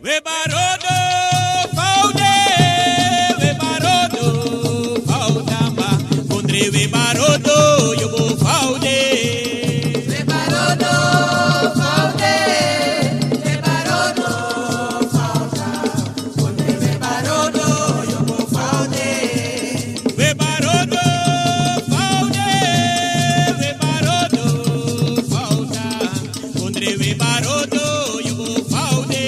We barodo faude, we barodo faudamba, kondre we barodo yobo faude. We barodo faude, we barodo fauda, kondre we barodo yobo faude. We barodo faude, we barodo fauda, kondre we barodo yobo faude.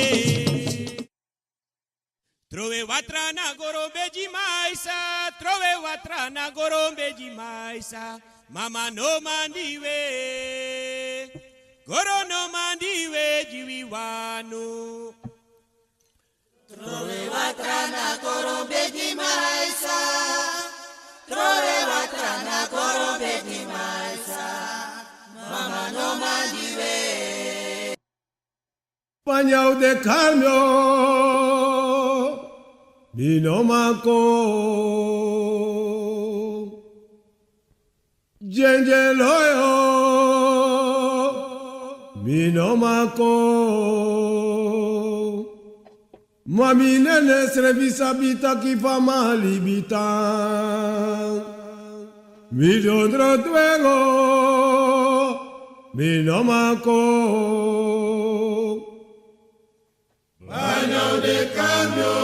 Trove watra na gorombe de maisa, trove watra na gorombe de maisa, mama no mandiwe, goro no mandiwe jiwiwanu. Trove watra na gorombe de maisa, trove watra na gorombe de maisa, mama no mandiwe. Panyao de cambio. Binomako Jengeloyo Binomako Mami nene srevisa bita kifa malibita Midondro tuego Binomako Baño de cambio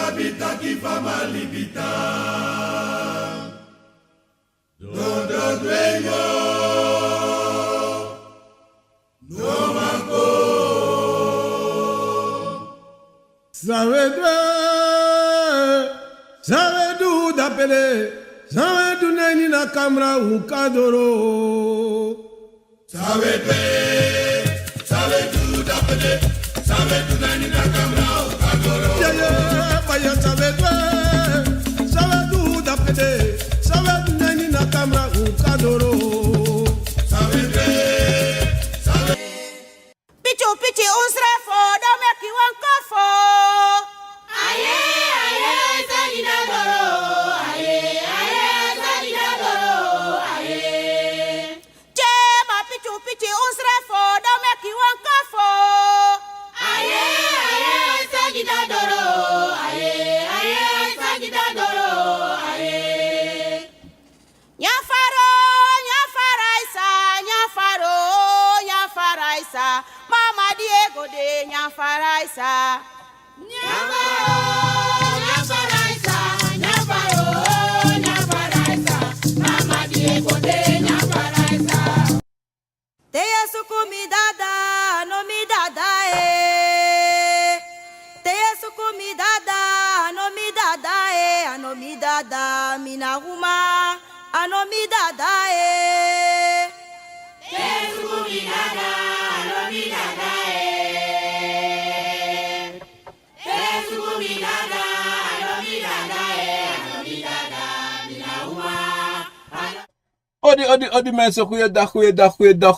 Habita qui fa malibita Dondo dueño No manco Sabe du d'appeler Sabe du neni na camera un cadoro Sabe du d'appeler Sabe du neni na camera un cadoro Vaya sabe du d'appeler Sabe du neni na camera un cadoro Pichu un srefo, don't make you one kafo. Aye, Zadina Doro. Aye, Zadina Doro. Aye. Chema, pichu un srefo, don't make you one kafo. Aye, Zadina Doro. Aye, Zadina Doro. Aye. Nyafaraisa, Mama Diego de Nyafaraisa. Nyafaraisa, Mama Diego de Nyafaraisa. Teya sukumi dada, no mi dada Teya sukumi dada, no mi dada ano mi dada, mina huma, ano mi dada Teya sukumi dada, no mi dada Teya sukumi dada, no mi dada ano mi dada, mina huma, Odi mensen, goeiedag, goeiemiddag,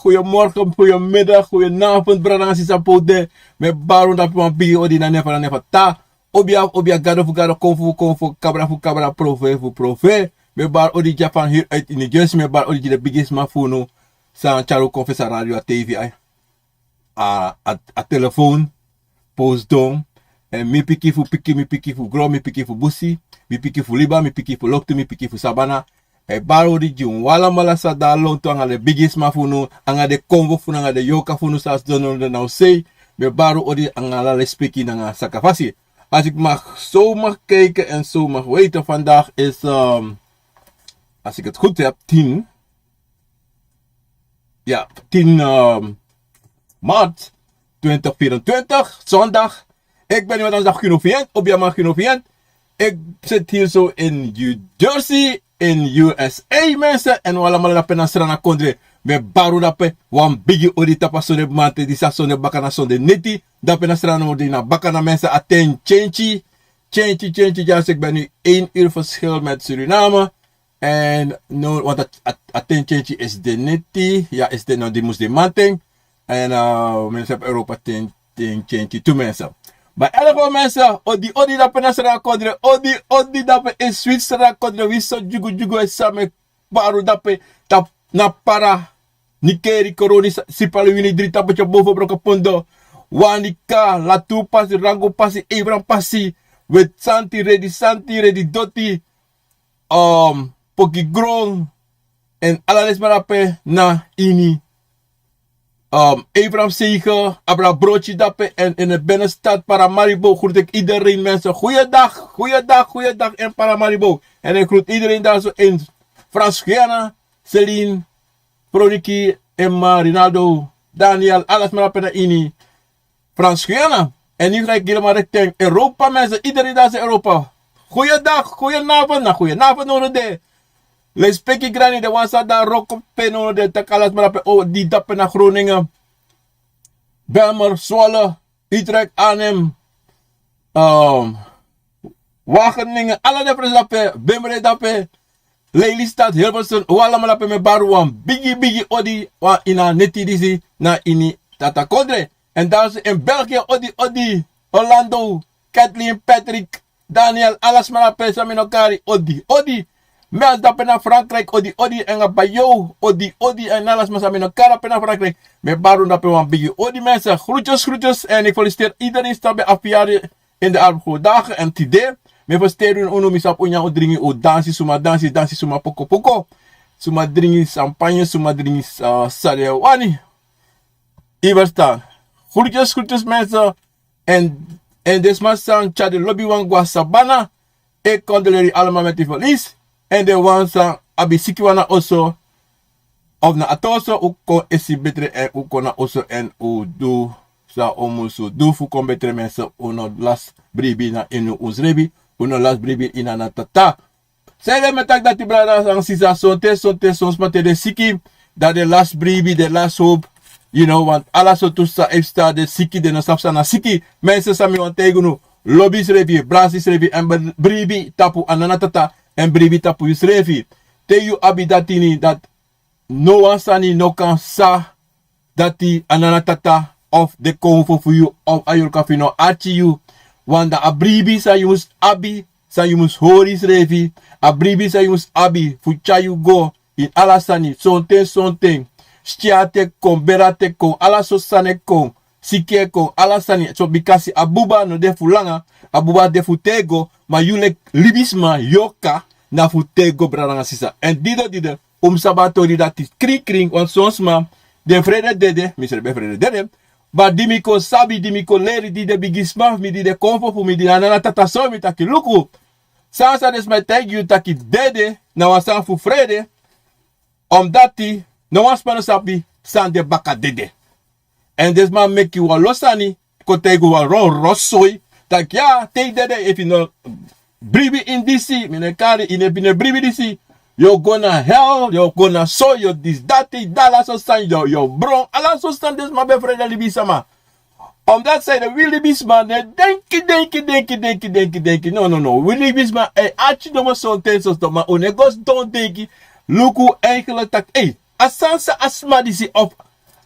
goedenavond, Pranasi Sweri, met baron dat man bigi odi na nefa ta, obia gado fu Akomfo, kabra fu prove, met bar odi Japan hier uit in de Jersey, met bar odi de biggest mafuno, sa charo confessa radio a TV, a telefoon, postdom, en mi piki fu gro, mi piki fu busi, mi piki fu liba, mi piki fu loktu, mi piki fu sabana, e baro di jun wala mala sa da lonto anga de biggest mafunu anga de Congo funu anga de Yorka funu sa dono de nou say me baro odi anga la respecti anga sakafasi. Als ik zo mag kijken en zo mag weten, vandaag is als ik het goed heb 10 maart 2024 zondag. Ik ben iemand anders Genoviant, op je mag Genoviant. Ik zit hier zo in New Jersey in USA mensen en we allemaal naar Penasrana Kondre met baru dape wan bigi odi tapa sonde mante di sa sonde bakana sonde neti da Penasrana odi na bakana mensen aten chenchi ja, ik ben nu 1 uur verschil met Suriname en no want aten chenchi is de neti ja is de no die moest de manteng En mensen op Europa ten toe mensen. Maar elke mensen, odi dat penasera kodre, odi dat in Zwitserland kodre, wiso jugu en samen baru dat tap na para nikeri koroni sipali wini drie tapetje boven broken pondo. Wanika, latu pasi, rango pasi, Abraham pasi, with santi ready doti, poki grong, en alles marape na ini. Abraham Zegen, Abra Broodje Dappe en in de binnenstad Paramaribo groet ik iedereen mensen. Goeiedag in Paramaribo. En ik groet iedereen daar zo in Frans-Guyana, Celine, Proniki, Emma, Rinaldo, Daniel, alles maar op en in Frans-Guyana. En nu ga ik helemaal richting Europa mensen. Iedereen daar is in Europa. Goeiedag, goedenavond nodig de. Les peki grani de wansa da roko peno de takalas marape die dappen naar Groningen. Belmer, Zwolle, Utrecht, Arnhem, Wageningen, alle de dappen, Bimre dappen, Lelystad, Hilversum, wala marape me baruan, bigi odi, wa ina neti disi, na ini tata kodre. En daar is in België odi, Orlando, Kathleen, Patrick, Daniel, alles marape saminokari, odi. Mens dat naar Frankrijk, odi en bayo, odi en alles maar samen elkaar naar Frankrijk. Met baron dat een bigi odi mensen. Groetjes en ik feliciteer iedereen staat bij afjaren in de arbeidsdagen en today. Me feliciteren uno misap unya odringi o dansi suma poko. Suma dringi champagne, suma dringi salewani. Iverstaan. Groetjes mensen en desmasan chade lobby wangwa sabana. Ik kon de jullie allemaal met die verlies. En de wansa abisikiwana also of na atoso u kon esi betre en u kon also en u do sa omuso do fu kon betre mensen uno las bribi na inu uzrebi uno las bribi ina na tata. Zij met tak dat die brada sang sisa sonte sonsmate de siki dat de las bribi de las hoop you know want alla so tu sa efsta de siki de no sapsa na siki mensen sami want tegunu lobby's revi brasis revi en bribi tapu anana tata. En bribi tapu yusrefi. Te yu abidatini dat no one sani no kan sa dati ananatata of de Akomfo for you of Yorka fino achi you. Wanda abribi sa yumus abi sa yumus horis refi. Abribi sa yumus abi fucha you go in alasani sonten. Stiate kon berate kon alaso sane kon. Sike kon alasani so bikasi abuba no defu langa abuba defu tego ma yulek libisma Yorka na futego braranga sisa en dido sabatori dat is kring want soms ma de vrede dede misere be vrede dede ba dimiko sabi dimiko leri di de bigisma mi di de Akomfo fu mi di na tata so mi taki luku sansa des my tag you taki dede na wasan fu vrede dati no was pano sabi san de baka dede. En this man make you a losani, kotego a rossoi. Tak ja, take that if you know bribi in DC, minekari in a bribi DC, you're gonna hell, you're gonna sow your this that dollar so sign your bro. Allah so stand this my friend libisama. On that side, the Willie Bisman, denki. No. Willie Bisman, actually no more so tensos to my own negos don't denki. Luku eigenlijk tak, asansa asma disi of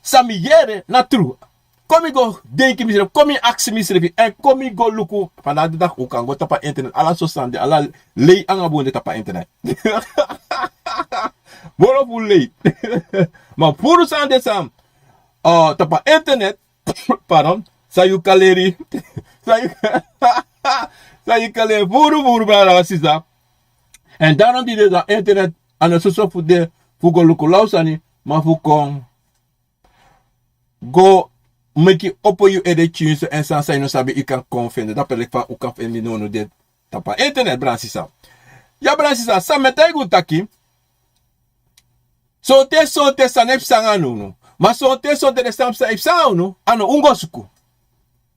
Sami yere na true. Kom go denki misref, kom aksi misref en kom go luku vandaag de dag ook kan go tapa internet. Alla so sande, alla lei angabonde tapa internet. Boro fu lei. Maar puru sande sam tapa internet, pardon, sayu kaleri. Sayu kaleri puru bala sisa. En daarom die de internet aan de soort voor de go luku lausani, maar voor kon go make it up you edit tunes en sansa no sabi you can confirm dat pelek fa u kan vinden no de tapa internet bransisa ya bransisa sa metai go taki so te sanep sanga no ma so te de samsa ifsa no ano ungosuku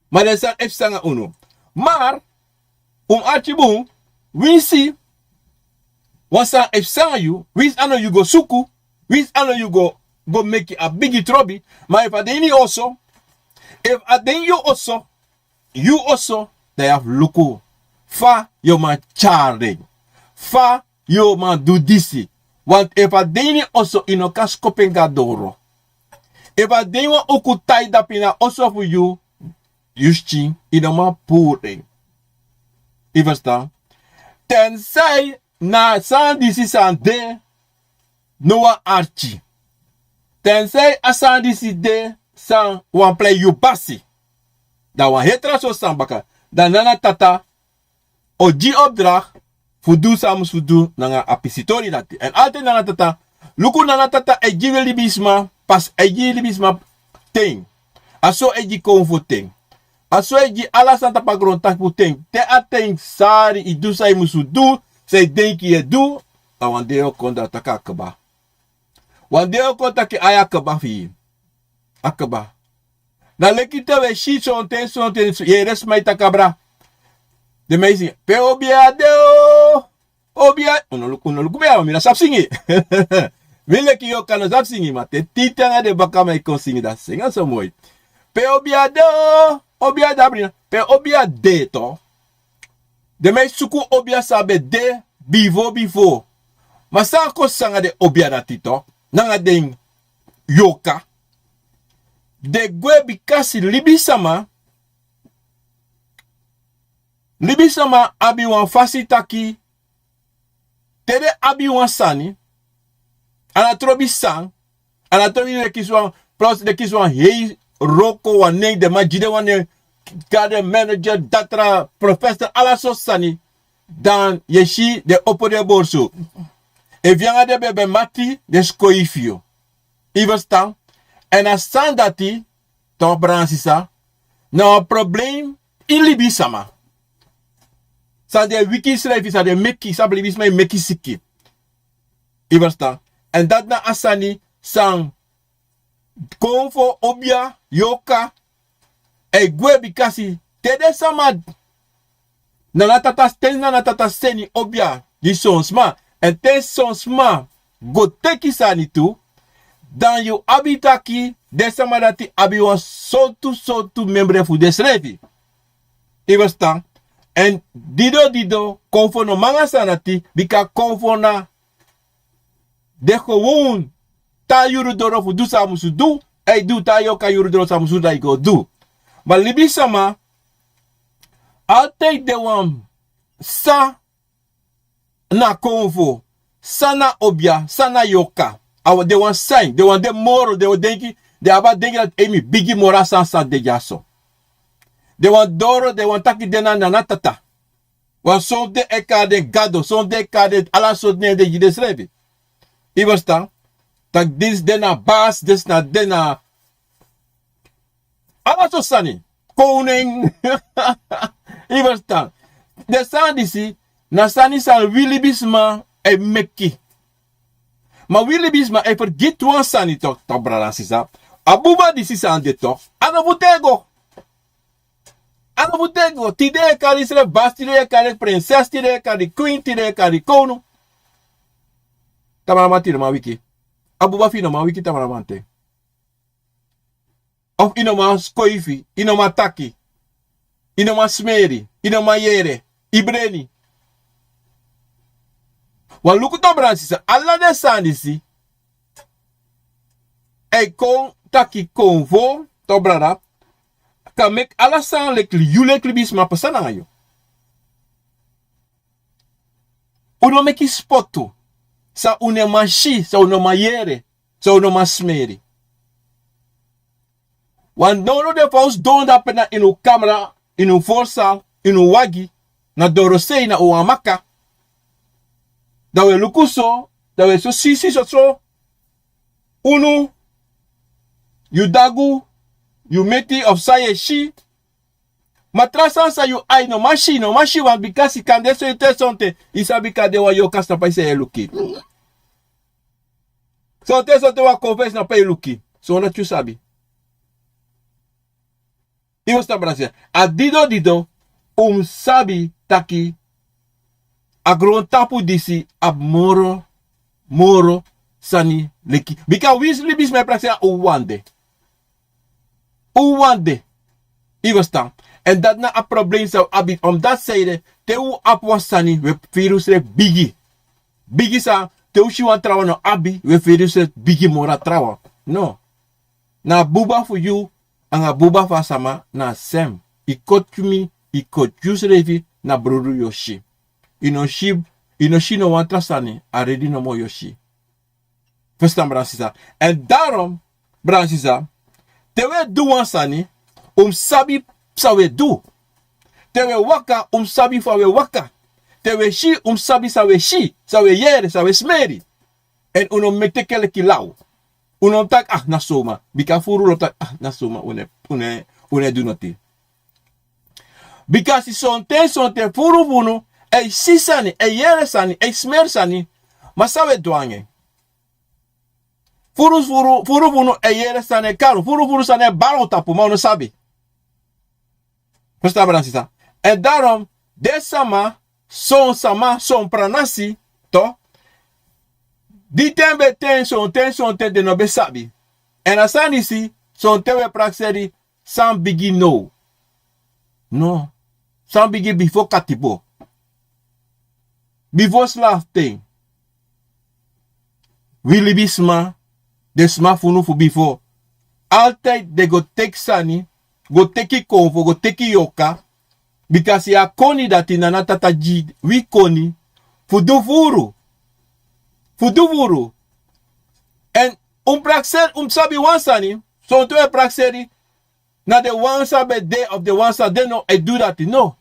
ma de san ifsanga uno maar achibu winsi wasa ifsanga you wis ano you go suku wis ano you go make a bigi trouble. Maar if adeni also, you also, they have luku. Fa yo man charring. Fa yo man do disi. Want if adeni also inoka skopenga doro. If a ding wan oku tai dapina also for you, Justin, in een poering. Je verstaan? Tenzij na san disi san de, noa archi. Tenzij asan disi de, san wan play you basi. Dan wan hetra so san baka. Dan nana tata, oji opdracht, fudu samus fudu, nanga apisitori dati. En altijd nana tata, luku nana tata, eji libisma, pas eji libisma, ting. Aso eji konfo ting. Aso eji ala santa pagron tak puting. Te ateng sari I do sai musu do. Say denki e do. A wandeo konda taka akaba. Wandeo konda ki aya akaba fi. Akaba. Na lekita we shi sonten. Ye res mai takabra. De meisi. Pe obia deo. Obia. Uno bea mina sap singi. Wile ki yo kano sap singi ma. Te titanga de baka mai kon singi da. Singa so mooi. Pe obia deo. Obia dabrina. Pe obia de to. De mij suku obia sabe de bifo. Maar sa ko sanga de obia dati to. Nanga ding Yorka. De gwe bikasi libisama. Libisama abi wan fasitaki. Tede abi wan sani. Anatrobi sang. Anatrobi de kiswan. Plus de kiswan hei. Roko wane de majide wane garden manager datra professor ala so sani dan yeshi de opode borso e vianga de bebe mati de skoifio ivestan en a sandati to bransisa no problem ilibi sama sa de wiki schrijven sa de meki sa blibis mai meki siki ivestan en dat na asani sang Akomfo obia Yorka e gwe bikasi tede samad nana tata seni obia di sonsma en ten sonsma go teki sani tu dan you abitaki de samadati abi wan sotu membre fu desrevi iverstan en dido Akomfo no manga sanati bika Akomfo na de gewoon ta yuru doro fu du samusu du ei du ta Yorka yuru doro samusu da go du maar libi sama altijd de wan sa na Akomfo sa na obia sa na Yorka awa de wan sign de wan de moro de wan denki de aba denki dat emi bigi mora sa de jaso de wan doro de wan taki dena na tata wan son de eka de gado son de eka de ala so de jides rebi iverstan tak dis dena baas, dis na dena ala so sani koning iverstan de san disi na sani san wilibisma e meki ma wilibisma e vergit wan sani tok brada sisa abuba disi san de tok ana vutego tide kari sre bas tide kari prinses tide kari queen tide kari kono tamara ma wiki abuba fino ma wiki tamaramante. Of inoma skoifi, inoma taki, inoma smeri, inoma yere, ibreni. Wan luku to bransisa, alla de sandisi. E kon taki konvo, to brada. Kan mek alla san lek yulek libis ma pasana ayo. Uno meki spotu. Sa une mashi, sa une mayere, sa une masmeri. Want nono de paus don da pena in uw camera, in uw voorzaal, in uw wagi, na dorosei na uw amaka. Da we lukuso, da we so sisi so. Unu, yu dagu, yu meti of saye shi. Matrasan sa yu ay no mashi wan bikasi kande so ite sonte, isa bikade wa Yorka sta pa ise luki. So te wa confess na pa luki. So na tu sabi. Iwo sta brasia. A dido sabi taki agron tapu disi ab moro sani leki. Bika wis libis me prasia uwande. Iwo sta. En dat na a probleem zou abit. Om dat zeide, te u apwasani we virus re bigi. Bigi sa, te u shiwan trawa no abi, we virus re bigi mora trawa. No. Na buba for you, anga buba fa sama na sem. I kotumi, i kotjus revi na brodu yoshi. Inoshi no wan trasani, already no mo yoshi. Verstaan bransisa. En daarom, bransisa, tewe do wan sani, sabi sawe do. Tewe waka, sabi fa we waka. Tewe shi, sabi sawe shi, sawe yere, sawe smeri. En uno mekte kele kilau. Uno tak nasoma. Bika furu lo tak nasoma. Une do noti. Bika si sonte furu vuno. E si sani, e yere sani, e smer sani. Masawe dwange. Furu vuno e yere sani karo. Furu sani baro tapu. Ma uno sabi. Verstaan bransisa. En daarom, de sama, son pranasi, to. Die tembe son ten de no be sabi. En asani si, son tewe prakseri, san bigi no. No. San bigi before katipo. Before slaaf ten. Willy bisma, de sma funu fu before. Altijd de go tek sani, go teki konfo, go teki yorka. Because ya koni dati nana tata jid, wi koni, fudu furu. En praxer, sabi wansani, so to praxeri, na de wansa be day of the wansa, de no, I do that, no.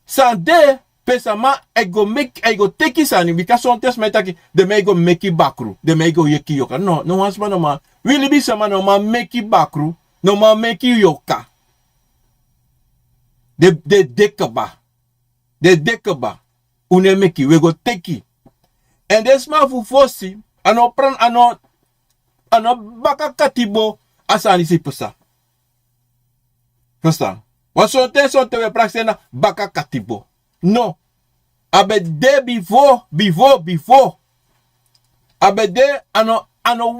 San de, pesama, I go teki sani, because son test metaki, de me go meki bakru, de me go yeki yoka. No wansma no ma, really be sama no ma meki bakru, no ma meki yoka. De dekaba. Une meki, we go teki. En desma fu fosi, ano baka katibo, asani si pesa. Verstaan? Want sonte we praksena baka katibo. No. Abe de before. Abe de ano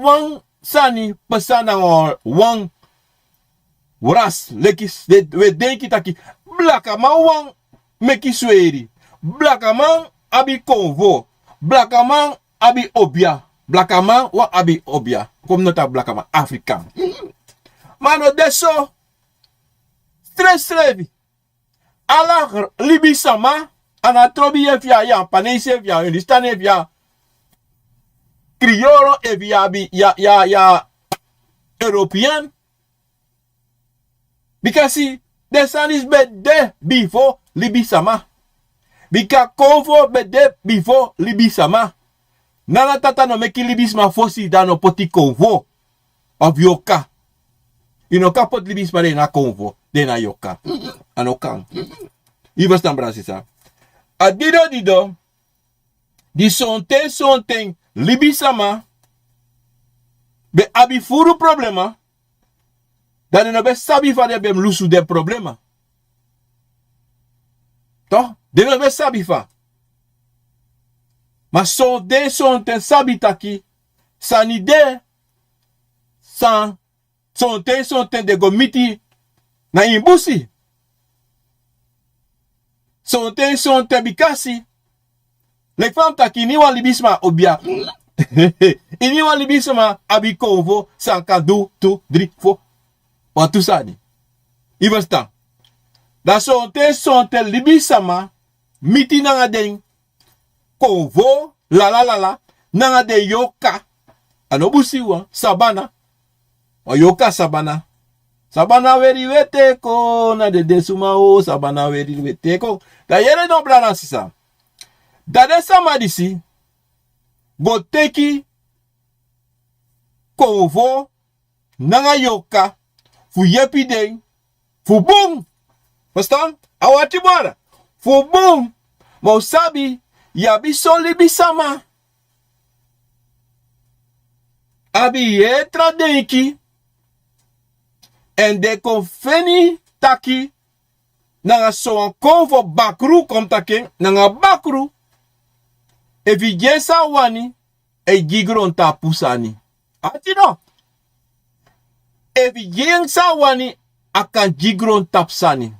wang sani pesa na wang ras lekis we denki taki blaka man wang meki sweri. Blaka man abi konvo. Blaka man abi obia. Blaka man wa abi obia. Kom nota blaka man Afrikaan. Mano deso stress revi. Ala libi sama ana trobi evia ya panese evia understand evia criollo evia bi ya European. Because the sun is bed before libi sama. Bika konvo bede before libi sama. Nana tata no meki libis ma fosi dano poti konvo. Of Yorka. Inoka pot libis ma de na konvo. De na Yorka. Anokan. Iva stan brasisa. A dido. Di sonten libi sama. Be abi furu problema. Dan no be sabi fa de bem lusu de problema. Toch? De no be sabi fa. Ma sonten sabi taki. Sanide. Sonten de go miti. Na imbusi. Sonten bikasi. Lek fam taki ni wan libisma obia. Ini wan libisma abi konvo. Sanka 2, 2, 3, 4. Want tu sani. Iverstaan. Da sonten libisama. Miti nanga den. Konvo. La. Nanga den Yorka. Anobusi wa. Sabana. O Yorka sabana. Sabana weri wete ko. Na de desuma o. Sabana weri wete ko. Da yere don blana sisa. Da de sama disi. Go teki. Konvo. Nanga Yorka. Fu yepi den. Fu boom. Verstaan? Awati bora. Fu boom. Mau sabi. Yabi soli bisama. Abi etra denki. En de konfeni taki. Nanga so konvo bakru kom taken. Nanga bakru. Evi jensa wani. E gigron ta pusani. Ati no. Evi jensa wani. Akan gigron tapsani.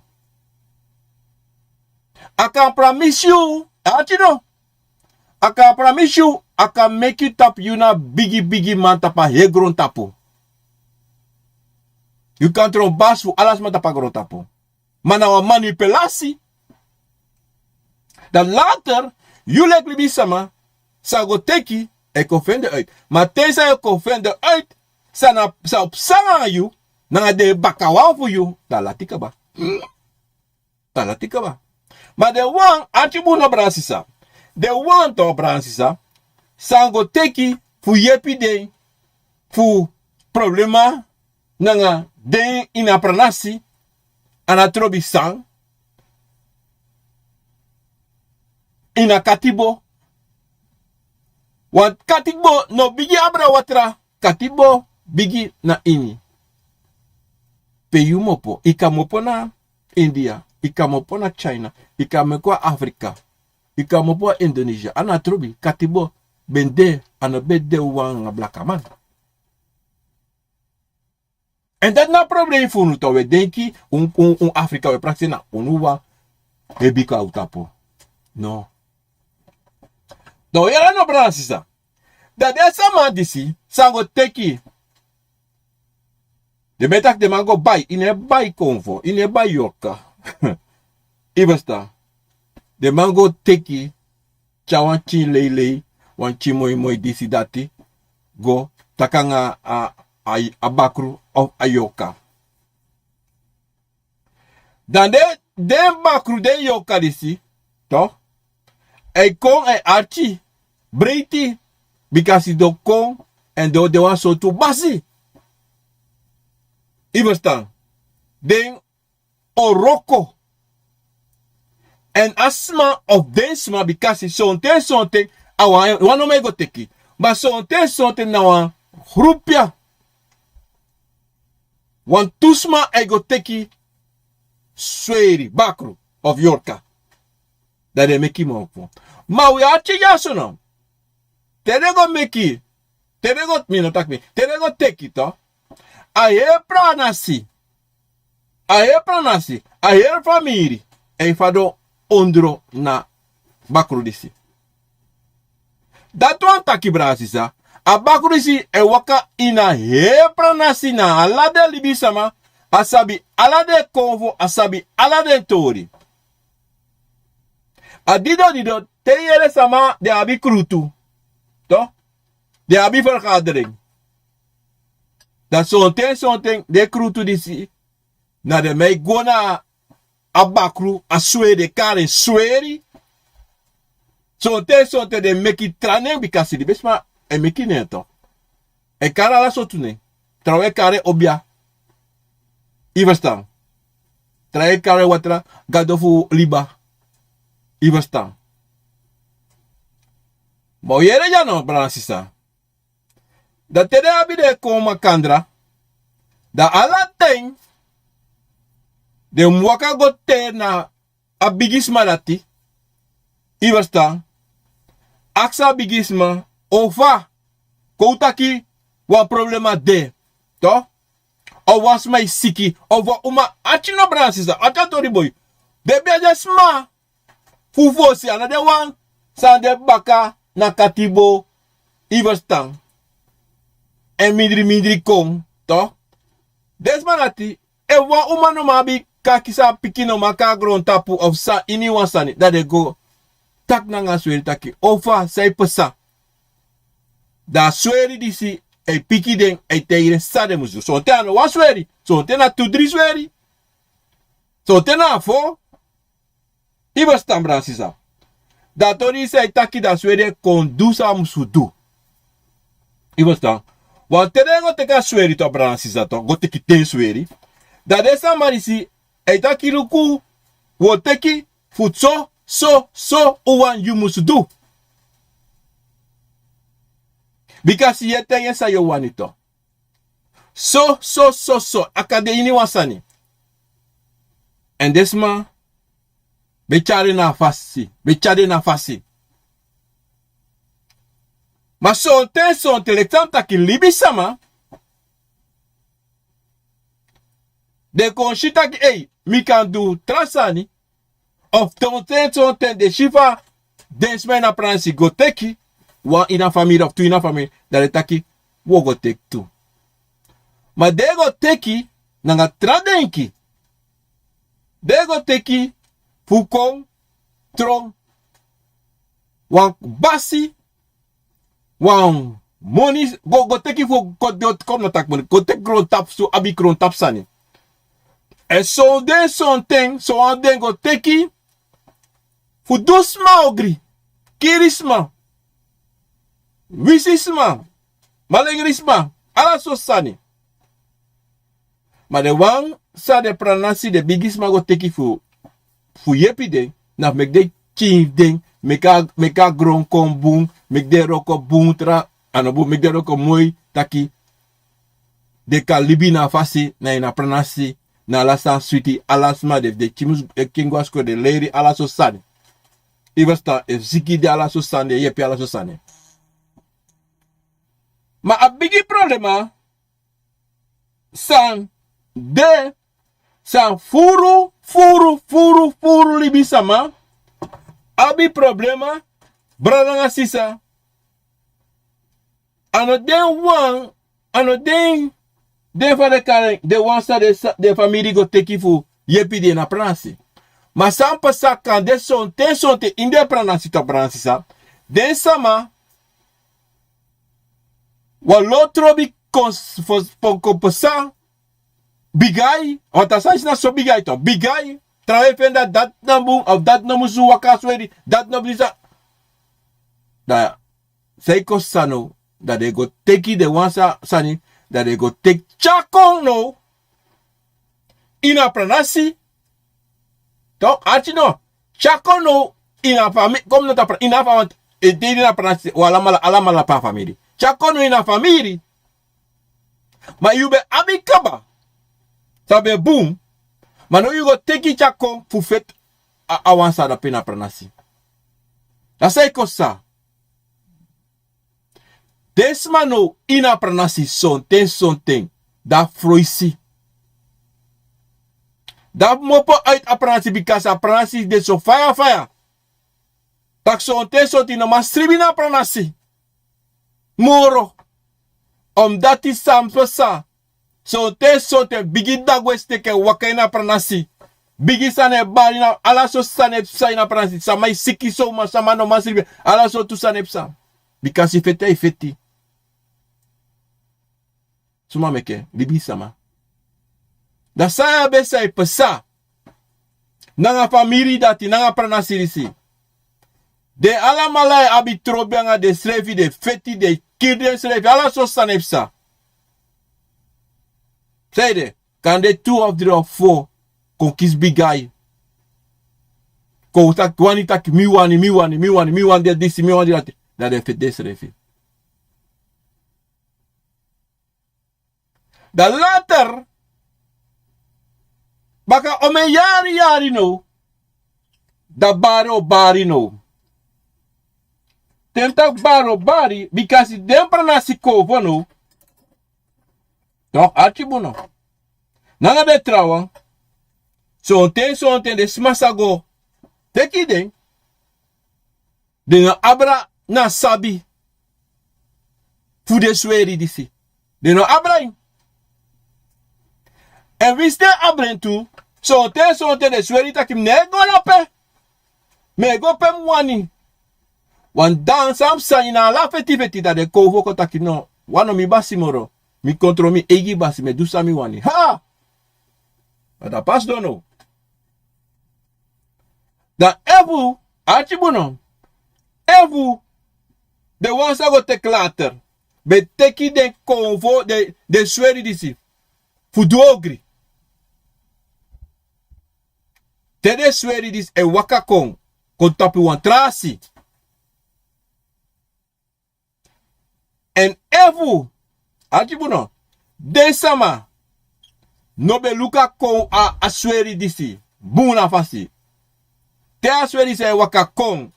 Akan promise you. Ati no. Akan promise you. Akan make you tap you na bigi man tapa hegron tapu. You kan tron bas fu alas mata pagrota po. Maar nou een manipulatie. Dan later, you like libi sama, sa go teki, e ko vende uit. Maar tenzij je ko vende uit, sa op sanga you, na de bakawan voor you, da latika ba. Da latika ba. Maar de wan, atjibu no bransisa. De wan to bransisa, sa go teki, fu yepi de, fu problema, nanga de ina pranasi, anatrobi sang, ina katibo. Want katibo no bigi abra watra, katibo bigi na ini. Peyu mopo, ika mopo na India, ika mopo na China, ika mopo Afrika, ika mopo Indonesia, anatrobi katibo bende anabede wang blakaman. En dat na probleem voor nu, we denken, Afrika we praten na onuwa, ebika utapo. No. No, yara no bransisa. Dat is sama disi, sango teki. De metak de mango bay, ine bay Akomfo, ine bay Yorka. Ibasta. De mango teki, chawan chi lei, wan chi moi disi dati, go, takanga a Bakroe of a Yorka. Dan de Bakroe de Yorka disi, toch? Hij kon en archi, breiti, because hij do kon en do de wan so to basi. Iverstaan. Den oroko. En asma of densma, because sonte, awan, wano me go teki. Maar sonte na wan groepja. Want tusma ego teki Sweri, Bakroe of Yorka. Dat de meki mo po. Maar we archi yasono. Terego meki. Terego mino takmi. Terego teki to. Ahe pranasi. Ahe famiri. E fado ondro na Bakroe disi. Dat wan taki brasisa. A Bakroe disi e waka ina he pranasi na alade libisama. Asabi alade Akomfo. Asabi alade tori. A dido, te sama de abi krutu. Toch? De abi vergadering. Dat zo'n de krutu disi. Na de mei gona a Bakroe, a Sweri, karen Sweri. Zo'n de meki tranen bikasi di besma e meki neto. E kara la sotune. Trawe kare obia. Iverstaan. Trawe kare watra gadofu liba. Iverstaan. Maar jere ja no bransisa. Dat tere abi de koma kandra. Da ala ten. De mwaka go te na a bigisma dati. Iverstaan. Aksa bigisma. Ova. Koutaki. Wa problema de. To? O was my siki. Ova uma. Achino bransisa. Acha tori boy. De beja sma. Fufosi ana de wan. San de baka. Na katibo. Iverstaan. En mindri kom. To? Desmanati. E wa uma no mabi. Kakisa pikino maka gron tapu of sa ini wansani. Dat de go. Tak nanga Sweri taki. Ofa say pesa. Da Sweri disi. E piki den. E teiren sade musu. So te ano wa Sweri. So te na 2-3 Sweri. So te na 4. Iverstaan bransisa. Dat tori say taki da Sweri kondusa musu du. Iverstaan. Want terego teka Sweri to bransisa to. Go teki ten Sweri. Da desa marisi. E taki luku. Wo teki. Futso. So. Uwan you musu du. Because yete yesa yo wanito. So. Akade ini wasani. En desma. Bechare na fasi. Maar zo'n telektam taki libi sama. De konshita ki hey, mi kan do trasani. Of zo'n de shifa. Densmen na pransi go teki. One in a family of two in a family. Dat taki wo go tek tu. Maar de go teki. nanga tradenki. Dego teki, fukong, trong, wan basi, wan money, go teki fu, kom na tak money, go tek kron tap, so abi kron tap sani. En so den son ting, so an den go teki, fu dusma ogri, kirisma, wisisma, malengrisma, ala so sani. Maar de wang sa de pranasi de bigisma go teki fu yepi de, na mek de chief ding, meka gron kon boom, mek de roko boom tra, anobu mek de roko mooi taki, de ka libi na fasi, na ina pranasi, na alasan switi, alasma de chimus kingwasko de leri alaso sani. Ivasta e ziki de alaso sani, yepi alaso sani. Ma a bigi problema, san, de, san furu libi sama, abi problema, brada sisa, ano den wan, ano den fa de karen, de wan sa de family go teki fu, yepi de na pranasi. Ma san pasa kan de son te inde pranasi to pranasi sa, den sama, wa lotro bi pasa, bigay, want sa is na so bigay to, bigay, trawe fenda dat nambu, of dat namu waka sweri, dat namu lisa. Da, seiko sano, that they go teki de wansa sani, that they go take chakong no, ina pranasi, to, achi no, chakong no, ina family, kom nota pra, ina family, ina pranasi, o alamala pa family. Chakong no ina family, ma yube abikaba, sabe boom, mano you go teki chakong fu fet awansa da pena pranasi. Da sei kosa. Desmano ina pranasi son ten, da froisi. Da mopo uit a pranasi because a pranasi de so fire. Tak son ten no mastribi na pranasi. Moro. Omdat is samposa. So te bigi dagweste ke wakaina pranasi. Bigi sane bari na ala so sane psa ina pranasi. Samai siki so ma sama no masribi. Ala so tu sane psa. Because ifeti. Suma meke, libi sama. Da saya besa pesa. Nanga famiri dati, nanga pranasi risi. De ala malai abi trobianga de srefi, de feti, de kirde srefi. Ala so sane psa. Zeide, kan de 2 of 3 of 4 kon kies bigay. Ko tak wani tak mi wani de disi, mi wani dati. Dat de fit des refi. Da later, baka ome yari no, da bari no. Tentak bari, because dem pranasi kovo no, toch, archibuno. Nanga de trawan. So ten de smasago. Teki den. De abra na sabi. Fude sweri disi. De no abra in. En we ste abren tu. So ten de sweri takim nego lape. Mego pe mwani. Wan dan sam sa ina la feti da de kovo ko takim no. Wano mi basi moro. Mi kontro mi egi basi me du sami wani. Ha! Da pas dono. Da evu, achibuno. Evu, de wansa go tek later. Be teki de konvo, de sweri disi. Fuduogri. Te de sweri dis e wakakong. Kon tapi wan trasi. En evu, achibuno, desama, no be luka kon a sweri disi, buna fasi. Te a sweri se waka kon,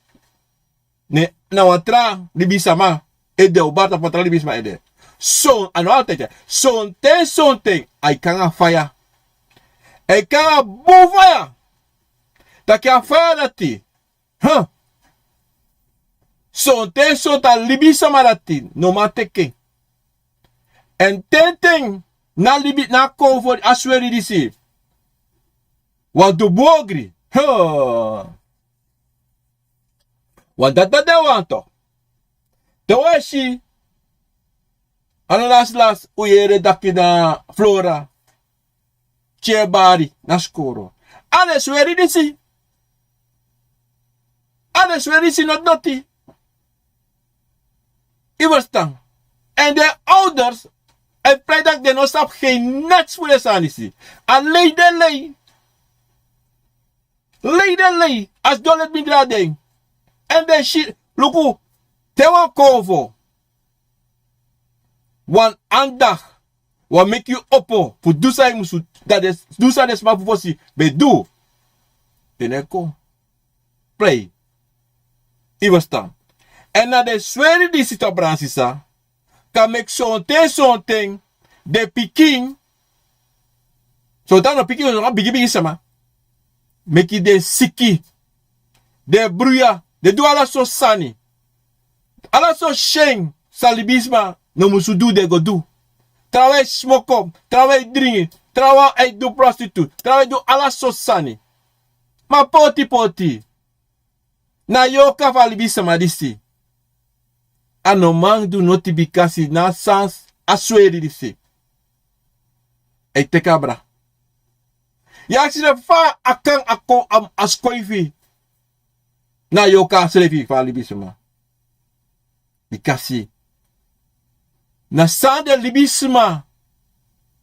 ne na watra libisama, ede ubata patra libisama ede. Son, ano altijd, son ten, ay kanga faya. Ay kanga bu faya. Taki a faya dati, huh? Son ten, libisama dati, no mateke. En ten Na libi na Akomfo asweri disi. Want to bogri. Want dat de wanto. De weshi. Ano las uyere daki na flora. Chebari na skoro. Ane sweri disi. Ane sweri disi not noti. Iverstan. En de ouders. En vrijdag de no sap geen nets voor de sanisi. En lei. Lei. As dolet mi drading. En de shit. Luku. Te wan Akomfo. Wan andag. Wan make you oppo. Voor dusa musu. Dat is dusa des ma fufosi. Be do. Teneko. Play. Iverstan. En na de sweri di sito bransisa. Kan make something. De piking. So dan piking is bigi sama. Make de siki. De bruya. De do ala so sani. Ala so sheng. Salibisma. No musu do de go do. Trawe smoke up. Trawe drink. Trawe ay do prostitute. Trawe do ala so sani. Ma poti. Na Yorka falibisma disi. Anomang do notificasi na sans asweri disi. Ei te cabra. Ya si fa akang ako am askoifi. Na Yorka slefi falibisma. Bikasi. Na sande libisma.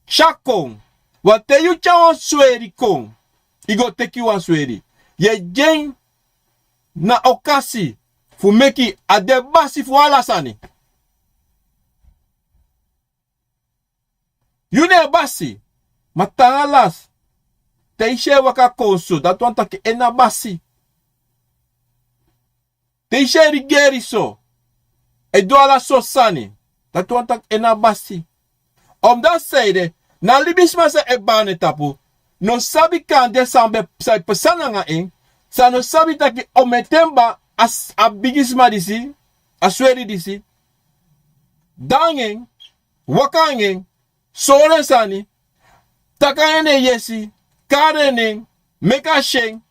Chakong. Wate yu chawan sweri kong. Igo teki wan sweri. Ye jeng na okasi. Fumeki ade basi fu alasani. Yune basi. Matangalas. Teishe waka konso. Dat wanta ki ena basi. Teishe rigeri so. Edo ala so sani. Dat wanta ki ena basi. Om dat zeide. Na libisma se ebane tapu. No sabi kande sambe sa pesana nga ing. Sa no sabi taki ometemba. As a bigisma disi, asweri disi, dangeng, wakangeng, sore sani, takayene yesi, kareneng, meka sheng.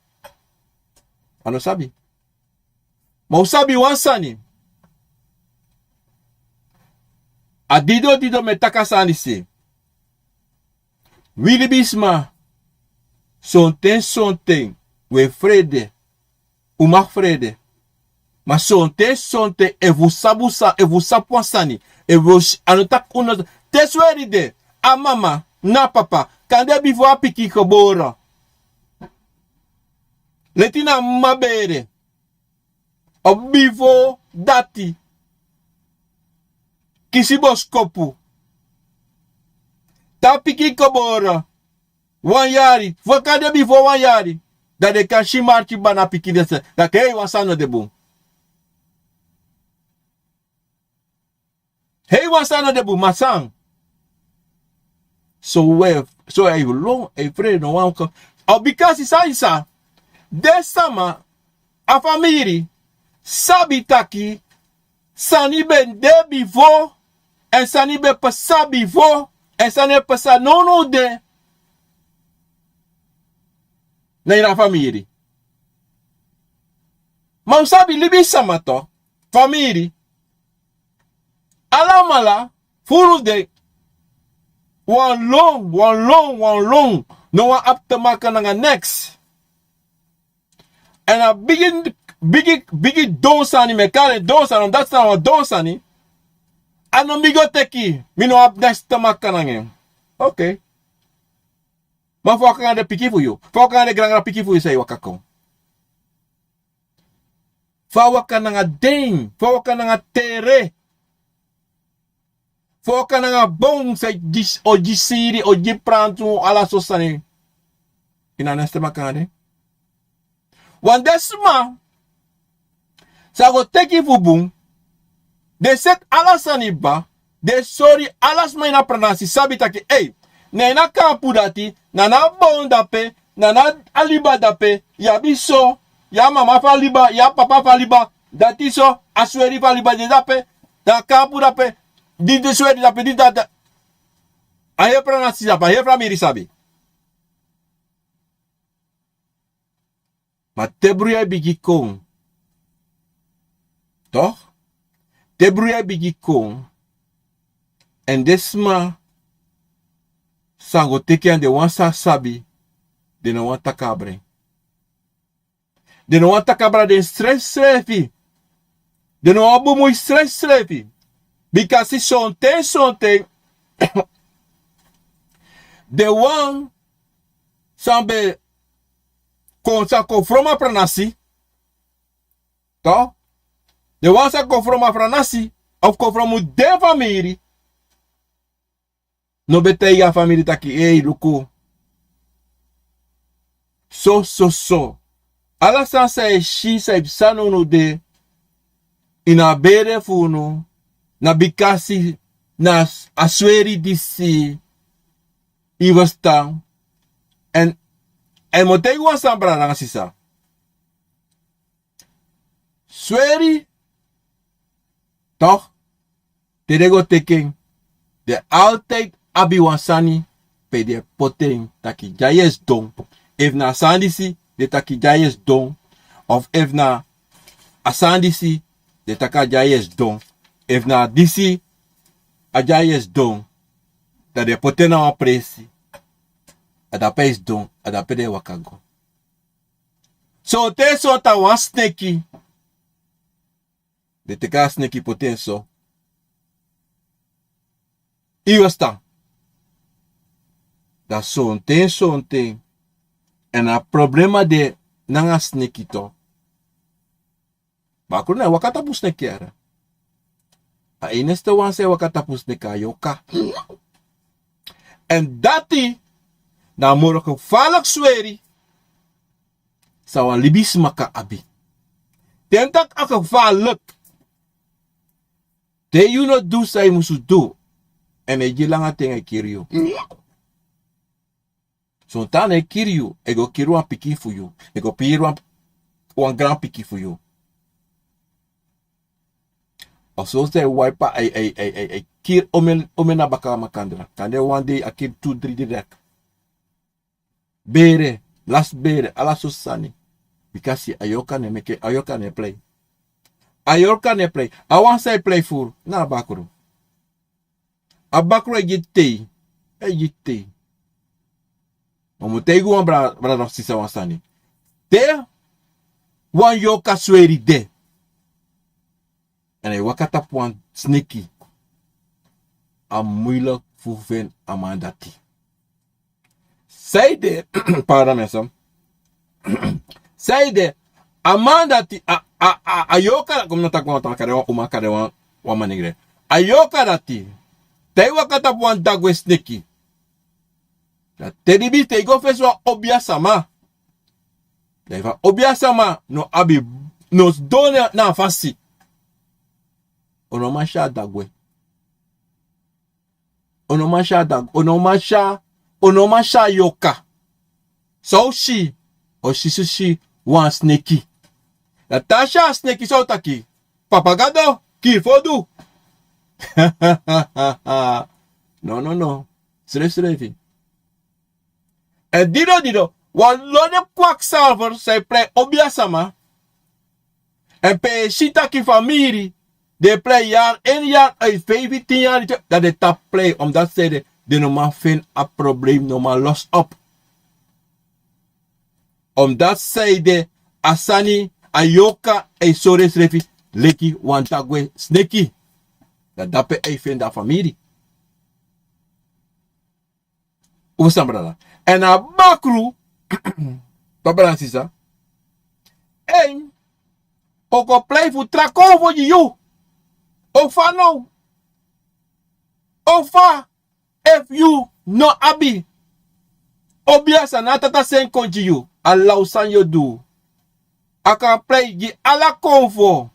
Ano sabi? Mausabi wansani. Adido me takasani si. Wili bisma, sonten, we frede, umak frede. Ma sonte, e vous sabusa, e vous sapuasani, e vous anotak uno, te sweri de, a mama, na papa, kande bivo apiki kobora. Letina mabere, o bivo dati, kisiboskopu, ta piki kobora, wanyari, kande bivo wanyari, da de kashimarchi bana piki dese, da ke wasano de boom. Hey, wasano de bu masang. So I long a friend no one. Oh, because isa desama a family sabitaki sanibe de bivo en sanibe pasa bivo en sanibe pasa no de na ina family. Ma sabi libi samato family. Alamala, furu de one long. No one up to make nga next. And a big donsani me kare donsani, that's not a donsani. And no migo teki, me no up next to make nga. Okay. Ma fo ka de piki fu you. Fo ka de granga piki fu you say wakako. Fa waka nga ding, fa waka nga tere. Foka nga bong sa o gisiri o giprantu ala sosani. Inaneste makane. Wandesma. Sa go teki fubung. De set alasani ba. De sorry alas may na pranasi. Sabi taki, hey, na ina kampu dati, na na bon dape, na na aliba dape, ya biso, ya mama faliba, ya papa faliba, dati so, asweri faliba de dape, da kampu dape, di de sweri dape, di data. Aye Pranasi Sapa, aye family sabi. Maar te bruya bigi kong. Toch? Te bruya bigi kong. En desma sango teki an de wansa sabi. De no wan takabre. De no wan takabra de stress slefi. De no wan bumui stress slefi. Because sonte. De wan sambe sa konfroma Pranasi. Toch? De wan sa konfroma Pranasi. Of konfromu de family. No bete ya family taki. Hey, luku. So. Ala sansa e shi sa ibsano no de. Ina bere funo. Na bikasi. Na asweri disi. Iwastang. En motei wan sambra na sisa. Sweri. Toch? Terego teken. De altijd abi wansani. Pe de poteng. Taki jayes dong. If na sandisi. De taki jayes dong. Of if na asandisi. De taka jayes dong. If na disi. A jayes dong. Dat de potena wa presi. Adape is don, adape de wakago. So te so ta wan sneki. De te ka sneki poten so. Iwasta. Da so ten. En a problema de nanga sneki to. Bakroe na wakatapu sneki era. A ineste wan se wakatapu sneka Yorka. En dati. Na morgen gevaarlijk Sweri. Zou een libis maka abi. Tentak a gevaarlijk. Te you not do say musu do. En e jilanga tenga kirio. So tan e kirio. E go kiru an piki for you. E go piru an grand piki for you. Of so say wipe a kir omen na baka makandra. Kande one day a kir 2-3 direct. Bere, last bere, ala susani. Because Yorka ne make Yorka ne play. Yorka ne play. I want say play for na Bakroe. A Bakroe gite. E gite. Omo tegu wan brother sisa wansani. Te wan Yorka Sweri de. En e wakata puan sneaky. A moeilijk fuven amandati. Zij pardon mensen. Zij de amanda ti Yorka kom na takwa takare uma kare wa manigre. Yorka dati. Te wakata puan dagwe sneki. Da tedibi te go feswa obia sama. Deva obia sama no abi no dona na fasi. Onomasha dagwe. Onomasha Yorka. So she wan sneki. La tasha sneki so taki. Papagado ki fodu. No. Srevi. En dido. Wan lode kwaksalver say play obia sama. En pe shita ki famiri. De play jaar 1 jaar uit 15 jaar. Dat de tap play omdat ze de normaal vindt een probleem normaal los op. Omdat zij de asani Yorka en sores refi leki wantagwe sneki. Dat dape ei vindt de familie. Oesambra. En a Bakroe. Papa sisa. En oko play voor Akomfo you. Ofa no. Ofa. If you no abi. Obiasa na tata sen konji you. Allah san you do. Aka play ji Akomfo.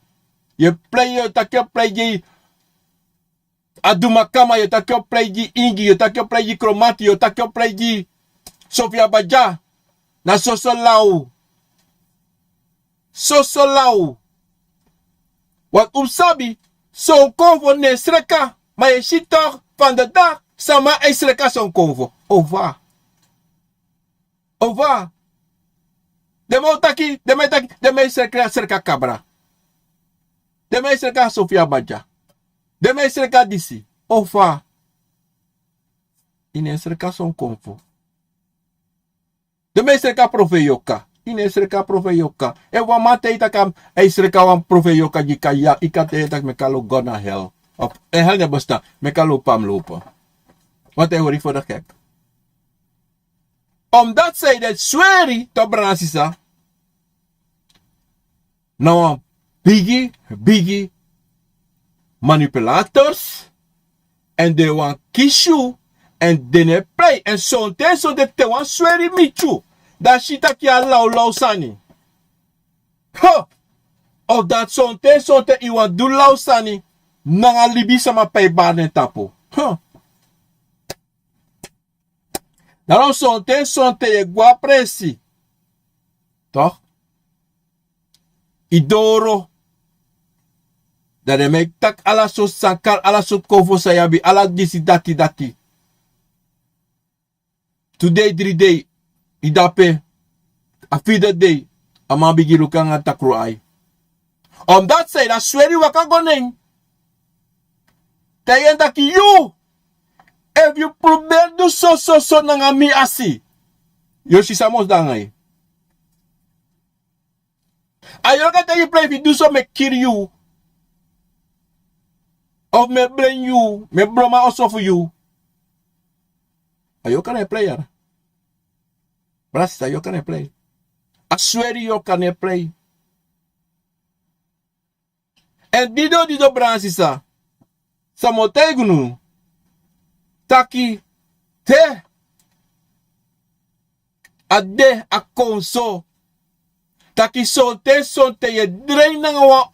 Je play you take play ji Adumakama, you take play ji Ingi, you take play ji Kromati, you take play ji Sofia Baja. Na sosolau. Wat umsabi. So Akomfo ne sreka. Maar je ziet toch van de dag Sama e sreka son konvo. Ova. Ova. De me sreka kabra. De me sreka Sofia Baja. De me sreka disi. Ova. Ine sreka son konvo. De me sreka profe Yorka. Ine sreka profe Yorka. E wa mate itakam e sreka wan profe Yorka jika ya ikate itak me kalo gonna hell. Of hel ne besta me kalo pam lopen. Wat hij hoor voor de gek. Omdat zij dat Sweri to Pranasi nou bigi manipulators en de wan kishu en de ne play en zo'n te wan Sweri michu dat shita kia lau sani. Huh. Of dat zo'n te iwan du lau sani nanga libi sama pay barne tapo. Huh. Daarom sonte je gua presi. Toch? Idoro. Dat de mek tak ala so sankar, ala so kovo sayabi, ala disi dati. Today, 3 day, idape, a fide day, ama bigi lukang takruai. Omdat zij dat Sweri wakagoneng. Tegen dat you. If you probeer do so nanga mi asi. Yoshi samos dangay. Ayoka tell you play if you do so me kill you. Of me blame you. Me broma also for you. Ayoka ne player. Brasta ayoka ne play. I swear yoka ne play. En dido Pranasi sa. Samotegunu. Taki te ade Akomfo taki sonte ye drain nanga wa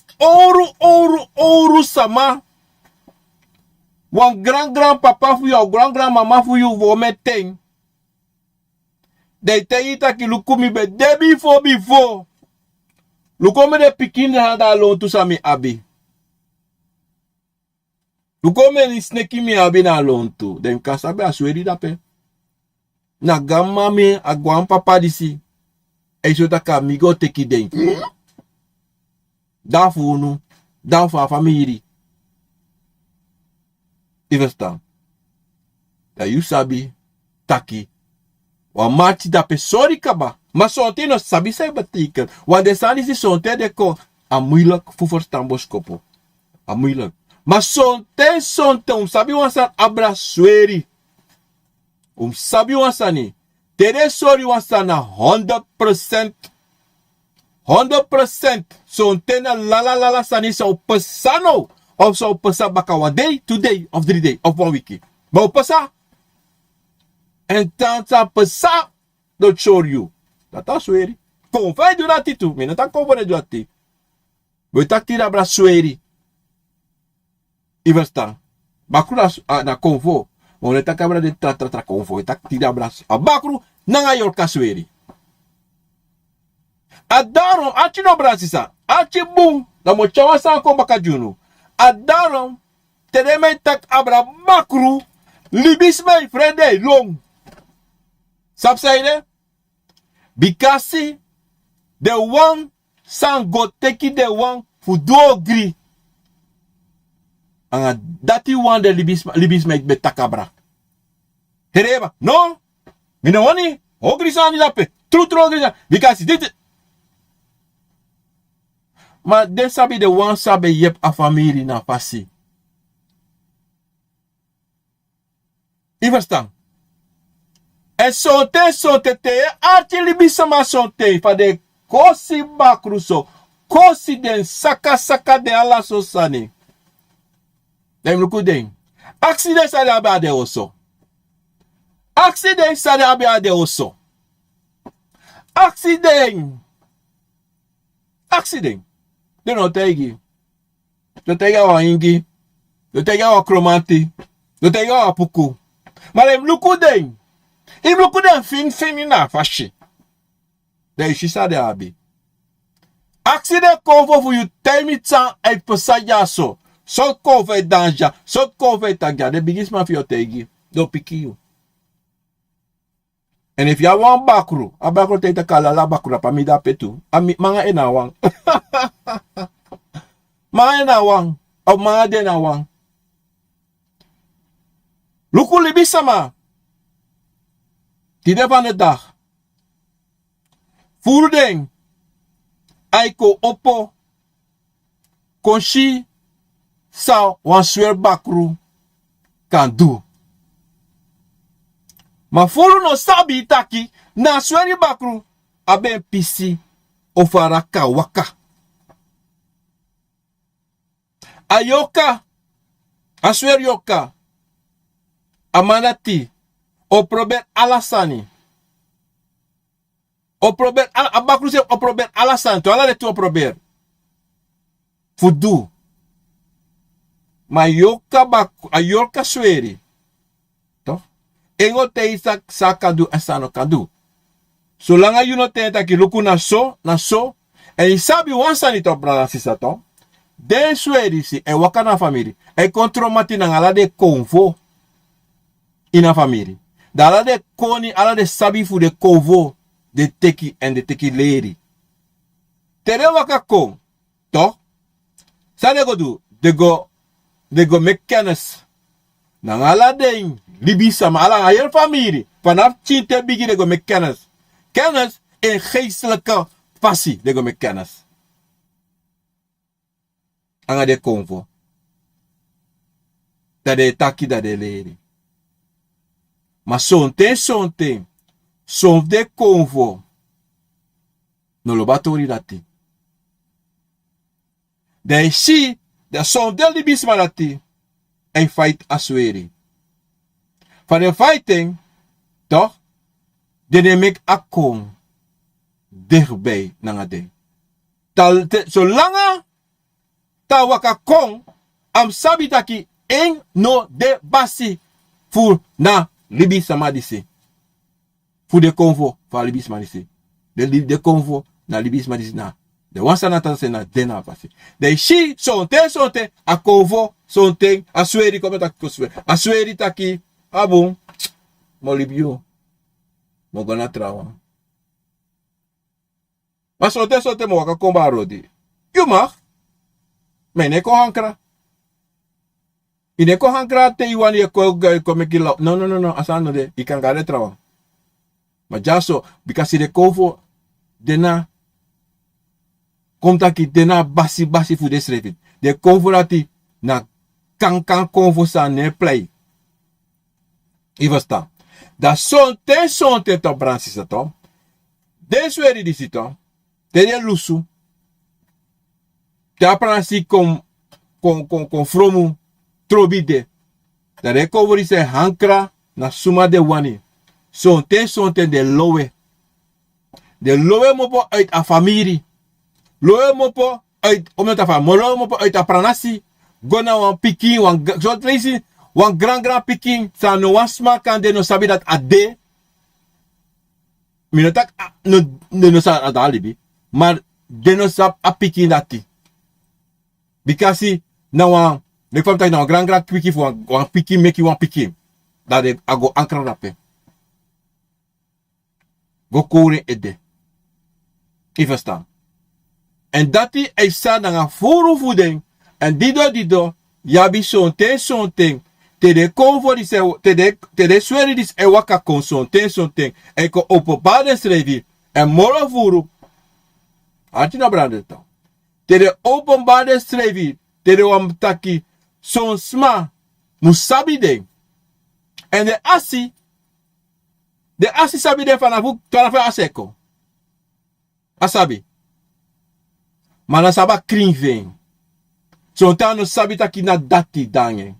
oru sama wan grand papa fu you grand mama fu you vo meteng de te taki lukumi be debi fo before lukome de pikin handa lo tu sami abi. Lukome ni sneki mi abi na lontu. Den kasabe a Sweri dape. Na gamma me a guan papa disi. E so taka migo teki den. Da funu. Da fa famiri. Ivesta. Da you sabi. Taki. Wa mati dape sorry kaba. Ma sonte no sabi sai batiken. Wa de sani si sonte de ko. A moeilijk voor verstandboskopo. A moeilijk. Maar sonte, sabi wansan abra Sweri. Sabi wansani. Tere sorry wansan na 100%. 100%. Sonte na la sani sa upasano. Of sa upasa baka 1 day, 2 day, of 3 day, of 1 week. Maar upasa. En dan sa pasa. Don't show you. Dat is Sweri. Konfai do dat tu. Mina ta konfai do dat. We tak tira abra Sweri. Iversta. Bakroe na Akomfo. On est à cabra de tra Akomfo. Et à tira braço. A Bakroe nanga Yorka Sweri. A darom achi no brasisa. Achi boom. Na mochawa sa ko bakajuno. A darom tereme tak abra Bakroe. Libis me frede long. Sapsaide. Bikasi. The one san go teki the one fu do gri. Anga dati wan de libis make betakabra. Hereba, no? Mina wani, ogrisani lape, true ogrisani, because dit. Maar den sabi de wan sabi yep a family na pasi. I verstaan? En sonte te, arti libisa ma sonte, fa de kosi Bakroe so, kosi den saka de ala so sani. Dem lukudeng. Accident sa de abade oso. Accident sa de abade oso. Accident. De no tegi. De tega wa ingi. De tega wa kromanti. De tega wa puku. Maar dem lukudeng. Im lukudeng fin na fashi. De ishi sa de abi. Accident konvo fu you tell me tsan et pesaja so. So kove danja, so kove tagya, de bigis ma fio tegi. do piki you. En if you want bakru, a bakru te kala la bakru pa mi da petu. Mga ena wang. Mga ena wang. Of mga de na wang. Luku libi sama. Tide van de dag. Voerding. Aiko opo. Konshi. Sa wan swer bakru. Kan do. Ma furu no sabi taki. Na sweri bakru. Aben pisi. Ofaraka waka. A Yorka. A swer Yorka. Amanati. O prober alasani. O prober abakru se o prober alasani. To ala de tu o prober. Fudu. Ma Yorka bakru. A Yorka sweri. To. Engo te isa sa kadu asano kadu. So langa you no te taki luku na so. En isabi wansani to Pranasi sa to. Den sweri si. E wakana family. E kontromati na ala de konfo. Ina family. Da ala de koni, ala de sabi fu de kovo, de teki en de teki leri. Tere waka kon, to? Sa de go do, de go make kennis. Nang ala de libisa, ma ala ayer family. Vanaf chinte bigi de go make kennis. Kennis in geestelijke passie, de go make kennis. Anga de konvo. Da de taki da de leri. Maar sonten. Son de convo. No lo batori dati. De si, de son de libisma dati. En fight asweri. Van de fighting, toch? De nemek akon. Dichtbij nangade. Zolang ta waka kon. Am sabitaki en no de basi. Voor na. Libi samadisi. Fu de convo fa libi samadisi. De convo na libi samadisi na. De wansa na tanse na dena pasi. De shi sonte a convo sonte a sweri comme ta sweri. A sweri taki abon mo libio. Mo gona trawa. Ma sonte mo waka komba rodi. You mag. Mene ko hankra. Ineko hankra te iwan ye ko mekila. No. Asano de. Ikan gade trawa. Ma jaso. Because de konfo. Dena. Komta ki dena basi fu desrevit. De konfo rati. Na kan konfo sa ne play. Ivasta. Da sonte to Pranasi sa to. Den sweri disi to. Te de lusu. Te Pranasi kon fromu. Trobide. Da recovery se hankra na suma de wani. Sonte de lowe. De lowe mopo uit a familie. Lowe mopo uit ometa fa. Lowe mopo uit a Pranasi. Gona wan pikin wan so tracy wan grand pikin sa no wan smakan de no sabi dat ade. Minotak no sa adalibi. Maar de no sab a pikin dati. Because na wan de kwam tijd nou grand piki voor wan piki make wan piki. Dat de ago ankra rape. Go kore ede. Je verstaan. En dat die isa na furu voeding. En dido yabi sonten. Te de konvo di se te de sweri dis e waka kon sonten. En ko opopade srevi. En moro furu. Ati na brande to. Te de openbare srevi. Te de wam taki. Son sma musabi de. En de asi sabi de vanaf aseko. Asabi. Mana saba kringveen. Son tano sabi taki na dati dange.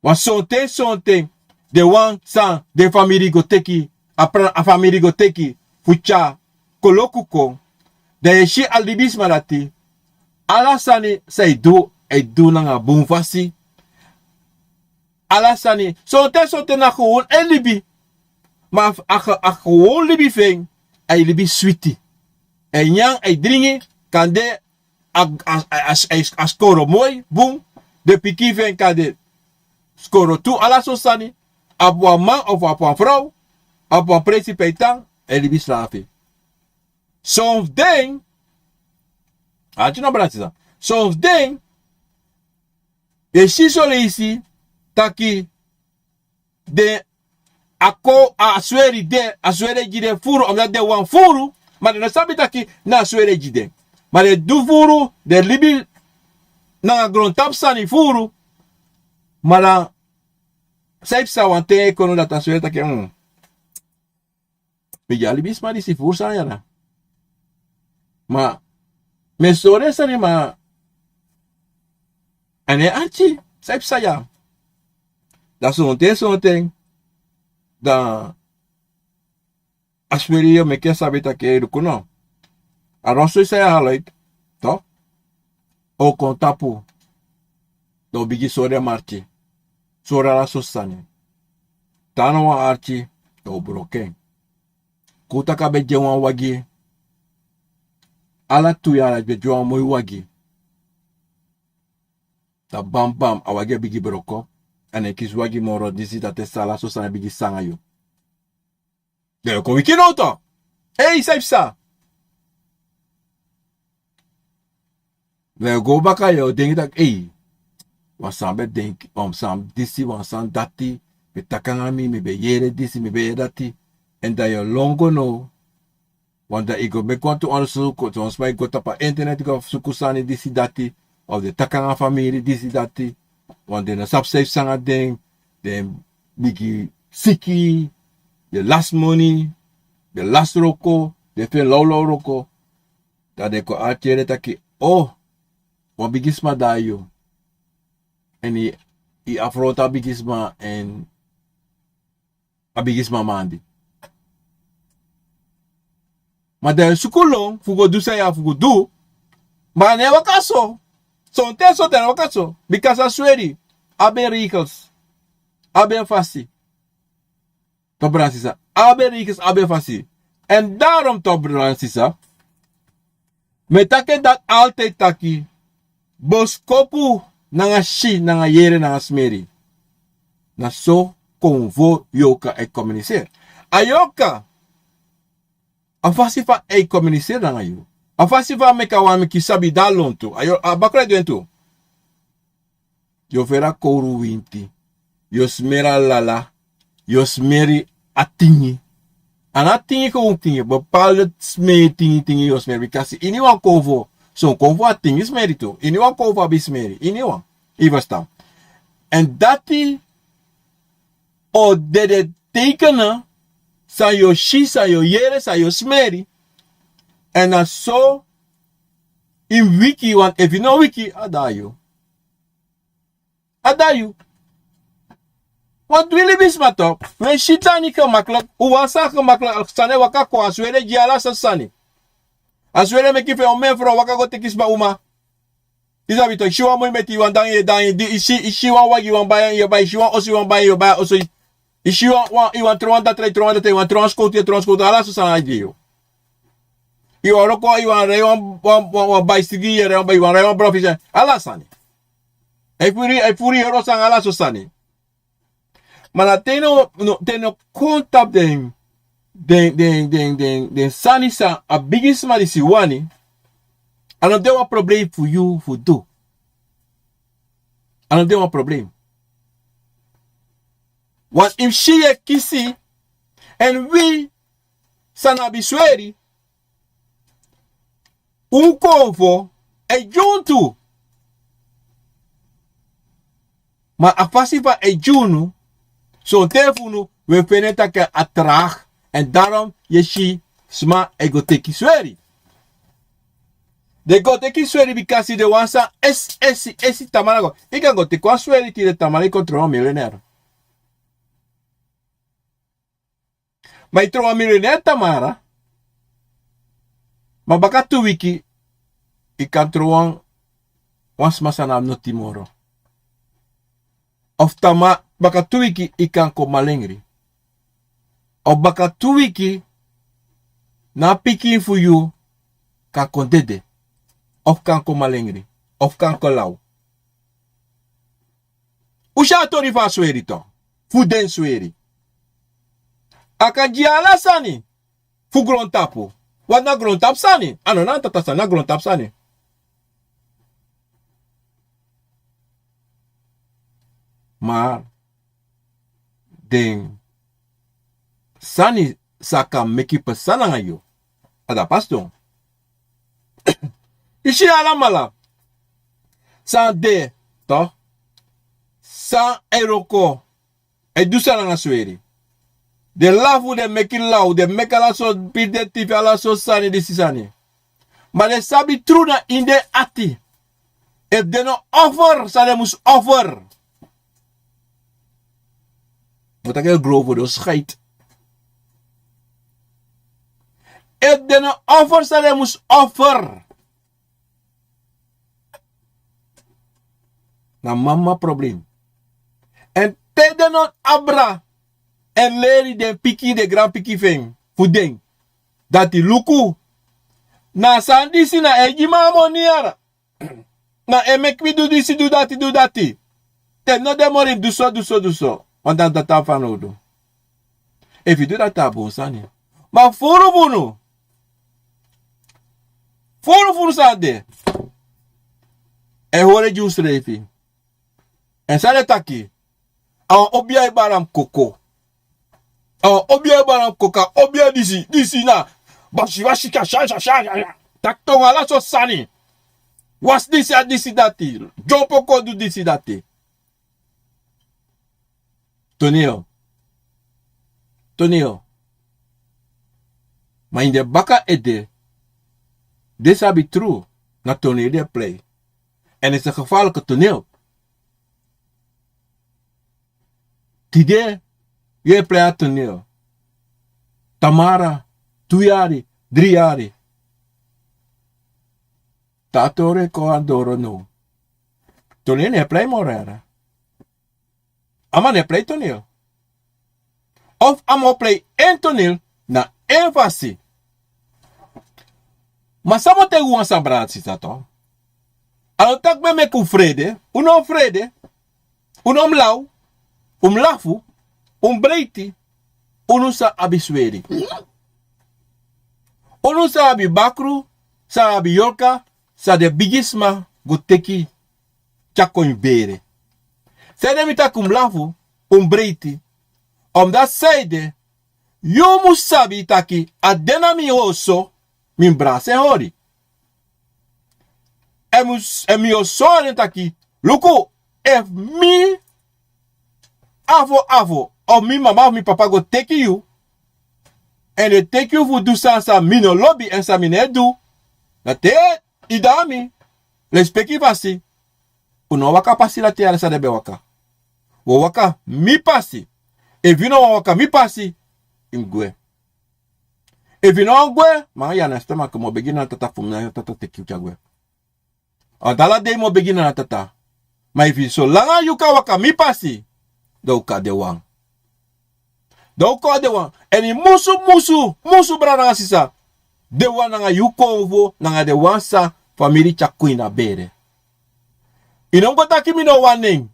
Wan sonte de wan san de family go teki. A family go teki. Fucha kolokuko. De shi alibisma dati. Alasani say do nanga bonfasi. Alasani sonte na gewoon en libi. Maar a gewoon libi veng. Ay libi sweetie. En yang ay dringi. Kan de as koro mooi. Boom. De piki veng kan de skoro tu ala sosani. Apo man of apo vrouw. Apo principe tang. En libi slavi. Soms ding. Had je nou brandjes? Soms ding. Je shisolisi. Taki. De. Ako a sweri de. A sweri jide furu. Omdat de wan furu. Maar de sabi taki. Na sweri jide. Maar de du furu. De libi. Na grond tapsani furu. Maar dan. Saip sa wante kono dat a sweri taki. Bija libi sma di si furu sa yana. Ma. Me sore sani ma. Ane archi. Saip sa ya. Da sonte. Da. Asweri yo me ke sabita ke edukuno. Aroso isa ya halait. To. O kontapu. Do bigi sore marchi. Sora la sosani. Tano wa archi. Do broken. Kuta ka be jewan wagi. Ala tu ya la be jewan moi wagi. Da bam bam awage bigi broko. Ane kiswagi moro disi da te sala sosana bigi sanga yo. De ko wiki noto. Hey, saipsa. We go baka yo dengi tak hey. Wasambe denki sam disi wasam dati. Me takangami me be yere disi me be dati. En da yo longo no. Wanda igo me kwantu onsu ko ons mai go tapa internet go sukusani disi dati. Of de takanga family disi dati. Wanda na sap safe sanga ding. Den bigi siki. The last money, the last roko, the fe lolo roko. Dat de ko artiere taki, oh, wan bigisma dayo. En i afrota bigisma en a bigisma mandi. Maar de sukulong, fugo du saya fugo du, maar ne wakaso. Sonte so ten wakaso. Because I Sweri, abe rikels, abe fasi. Tobransisa. Abe rikes abe fasi. En daarom tobransisa. Metake dat altijd taki. Boskopu nanga shi nanga yere nanga smeri. Na so konvo Yorka e communiceer. A Yorka. Afasi fa e communiceer nanga yo. Afasi fa meka wame kisabi dalonto. A Bakroe duento. Yo vera kouru winti. Yo smera lala. Yo smeri atingi. En atingi ko tingi. Bepaalde smeri tingi yo smeri. Because iniwan konvo. So konvo atingi smeri to. Iniwan konvo abi smeri. Iniwan. Ivastam. En dati. O dede tekenen. Sa yo shi, sa yo yere, sa yo smeri. En a so. In wiki. Want if you know wiki. Adayo. Adayo. Want willen bisma toch? Men shita niet gemakkelijk. Uwasa gemakkelijk. Sane waka ko aswere jiala sa sani. Aswere me kife ome vrouw waka go tekisba uma. Isabi toch? Shiwa moi meti wan dan ye di ishi wan wagi wan bayan ye bay. Shiwa osi wan bayan ye bay osi. Ishi wan truanda tre wan transkoti ala sa sana ideo. Iwan roko iwan re wan bay stigi ye re wan bay wan re wan profisen. Ala sani. Ai furi hero sang ala so sani. Maar teno kontap den sanisa a bigisma di siwani. Ano de een probleem voor you voor do. Ano de een probleem. Want if she kisi en we sanabi Sweri Akomfo e juntu. Maar afasifa e junu. So tefunu we peneta ke atrag en daarom yeshi sma ego teki Sweri. De go teki Sweri because de wansa esi tamarago. Ika go teki Sweri ti de tamarago tro milionaire. Maar tro milionaire tamara. Maar baka tu wiki ikan tro wans masana no timoro. Of tama baka tu wiki ikan ko malengri. Of baka tu wiki na piki for you kan kondede. Of kan ko malengri. Of kan ko lau. Usha tori fa sweri to. Fuden sweri. Aka jiala sani. Fu grondtapu. Wat na grondtap sani? Ano na tata sana grondtap sani. Maar den sani saka meki pesana ngayo. Ada pas dong. Ishi ala mala. San de to. San eroko. E dusana nga sweri. De lafu de meki lau. De meka la so pide tifi ala so sani disi sani. Maar de sabi true na inde ati. If de no offer, sa de mus offer. Moet ik heel grof worden, scheid. If de no offer, sa de mus offer. Na mama probleem. En te de no abra. En leri de piki de grand piki feng. Fudeng. Dat die luku. Na sandisi na ejima moniara. Na emekwi do disi do dati do dati. Ten no demori do so. Want dan dat af van odo. If you do that tabon sani. Maar furu bunu. Furu sade. E hore juice refi. En sade taki. Awan obia ibaram koko. Awan obia ibaram koka. Obia disi na. Bashi ka sha. Tak tonga la so sani. Was disi dati. Jompo ko do disi dati. Toneel. Maar in de baka ede. Dit is true. Na toneel de play. En het is een gevaarlijke toneel. Tide. Je play a toneel. Tamara. 2 jaar. 3 jaar. Tatore ko adoro no. Toneel ne play morera. Ama ne play toneel. Of ama play en toneel na en fasi. Maar samo te uan sabratsi tato. Alotak me ku vrede. Unom vrede. Unom lau. Lafu. Breiti. Unusa abi Sweri. Unusa abi Bakroe. Sa abi Yorka. Sa de bigisma go teki. Chakon bere. Zij mita kum lafu, breiti. Omdat zijde, you musabi taki, adena mi oso, min brase hori. Mi oso taki, luku, if mi, avo, of mi mama of mi papa go take you, en de take you voor do sa mino lobby en sa mine do, dat te, idami, respecti vasi, uno waka pasi la tiara sa de be waka. Waka mi pasi. If you know waka mi pasi, ingwe. If you know ngwe, ma ya na stema ko mo begin na tata fum na tata teki chagwe. Adala de mo begin na tata. Ma if you so langa yuka waka mi pasi, do ka de wang. En musu brana sisa. De wan nga yuko nga de wansa family chakuina bere. Inongo taki mi no waning.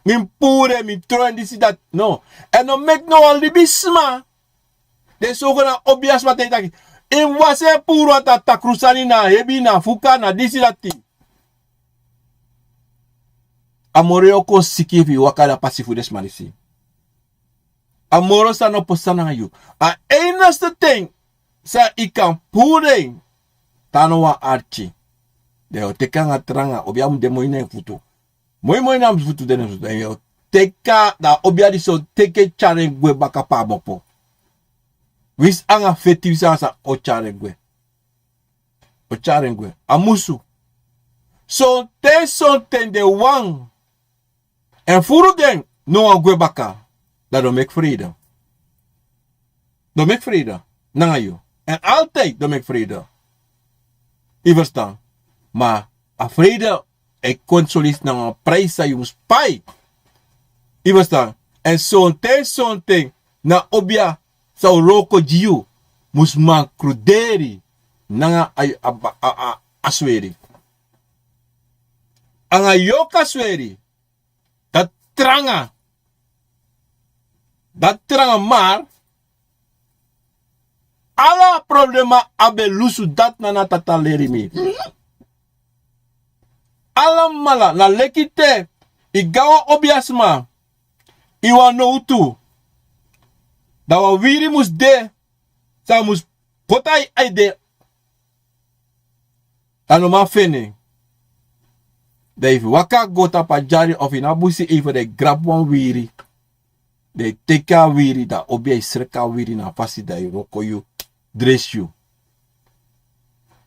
Min pure, min troen, disi dat. No. En no make no alibisma. De sogona obias matay taki. In wase puro atata krusani na, yebi na, fuka na, disi dati. Amore oko sikivi wakada pasifu des malisi. Amoro sa no posana ngayu. A eneste thing sa ikan pure. Tano wa archi. De o teka nga tranga, obiamu de moine futu. Moi nam futu dene futu. En yo teka da obiadi so teke chare gwe baka pa bopo. Wis anga feti wisa sa o chare gwe. O chare gwe. Amusu. So ten de wang. En furu den no gwe baka. Dat don't make freedom. Don't make freedom. Nangayo. En altijd don't make freedom. Je verstaan. Maar a freedom e consolis na een prijs sa yung spy. Je verstaan. En zo'n ting na obia sa roko jiu. Musman kruderi. Nanga Sweri. Anga Yorka Sweri. tranga. Dat tranga maar. Alla problema abe lusu dat na tata leri mi. Alla mala na lekite. Igawa obiasma. Iwa no utu. Da wa wiri mus de. Sa mus potai aide. Ano ma fene. Da if waka gota pa jari of inabusi even de grab one wiri. De teka wiri da obia isreka wiri na fasi da iroko you. Dress you.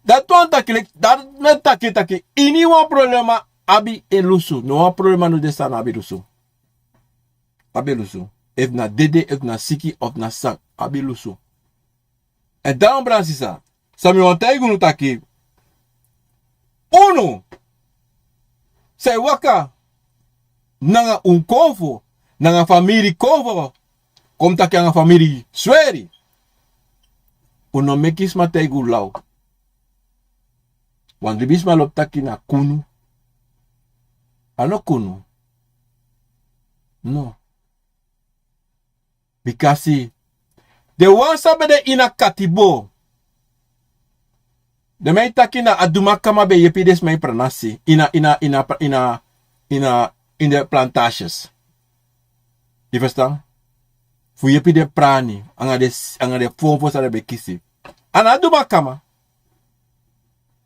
Dat one takilek, dat met taki. Ini wan problema abi elusu. No wan problema no desa na abi lusu. Abi lusu. If na dede, if na siki, of na sak. Abi lusu. En daarom Bransisa. Sami wan taigunu taki. Uno. Say waka. Nanga Akomfo. Nanga family Akomfo. Kom taki anga family Sweri. Uno mekis mateigu lau. Want libisma lop taki na kunu. Ano kunu? No. Because de wan sabe de ina katibo. De mei taki na adumakama be yepides mei pranasi. In the plantations. You understand? Fu yepi de prani. Anga de fomfo sa de bekisi. Ana adumakama.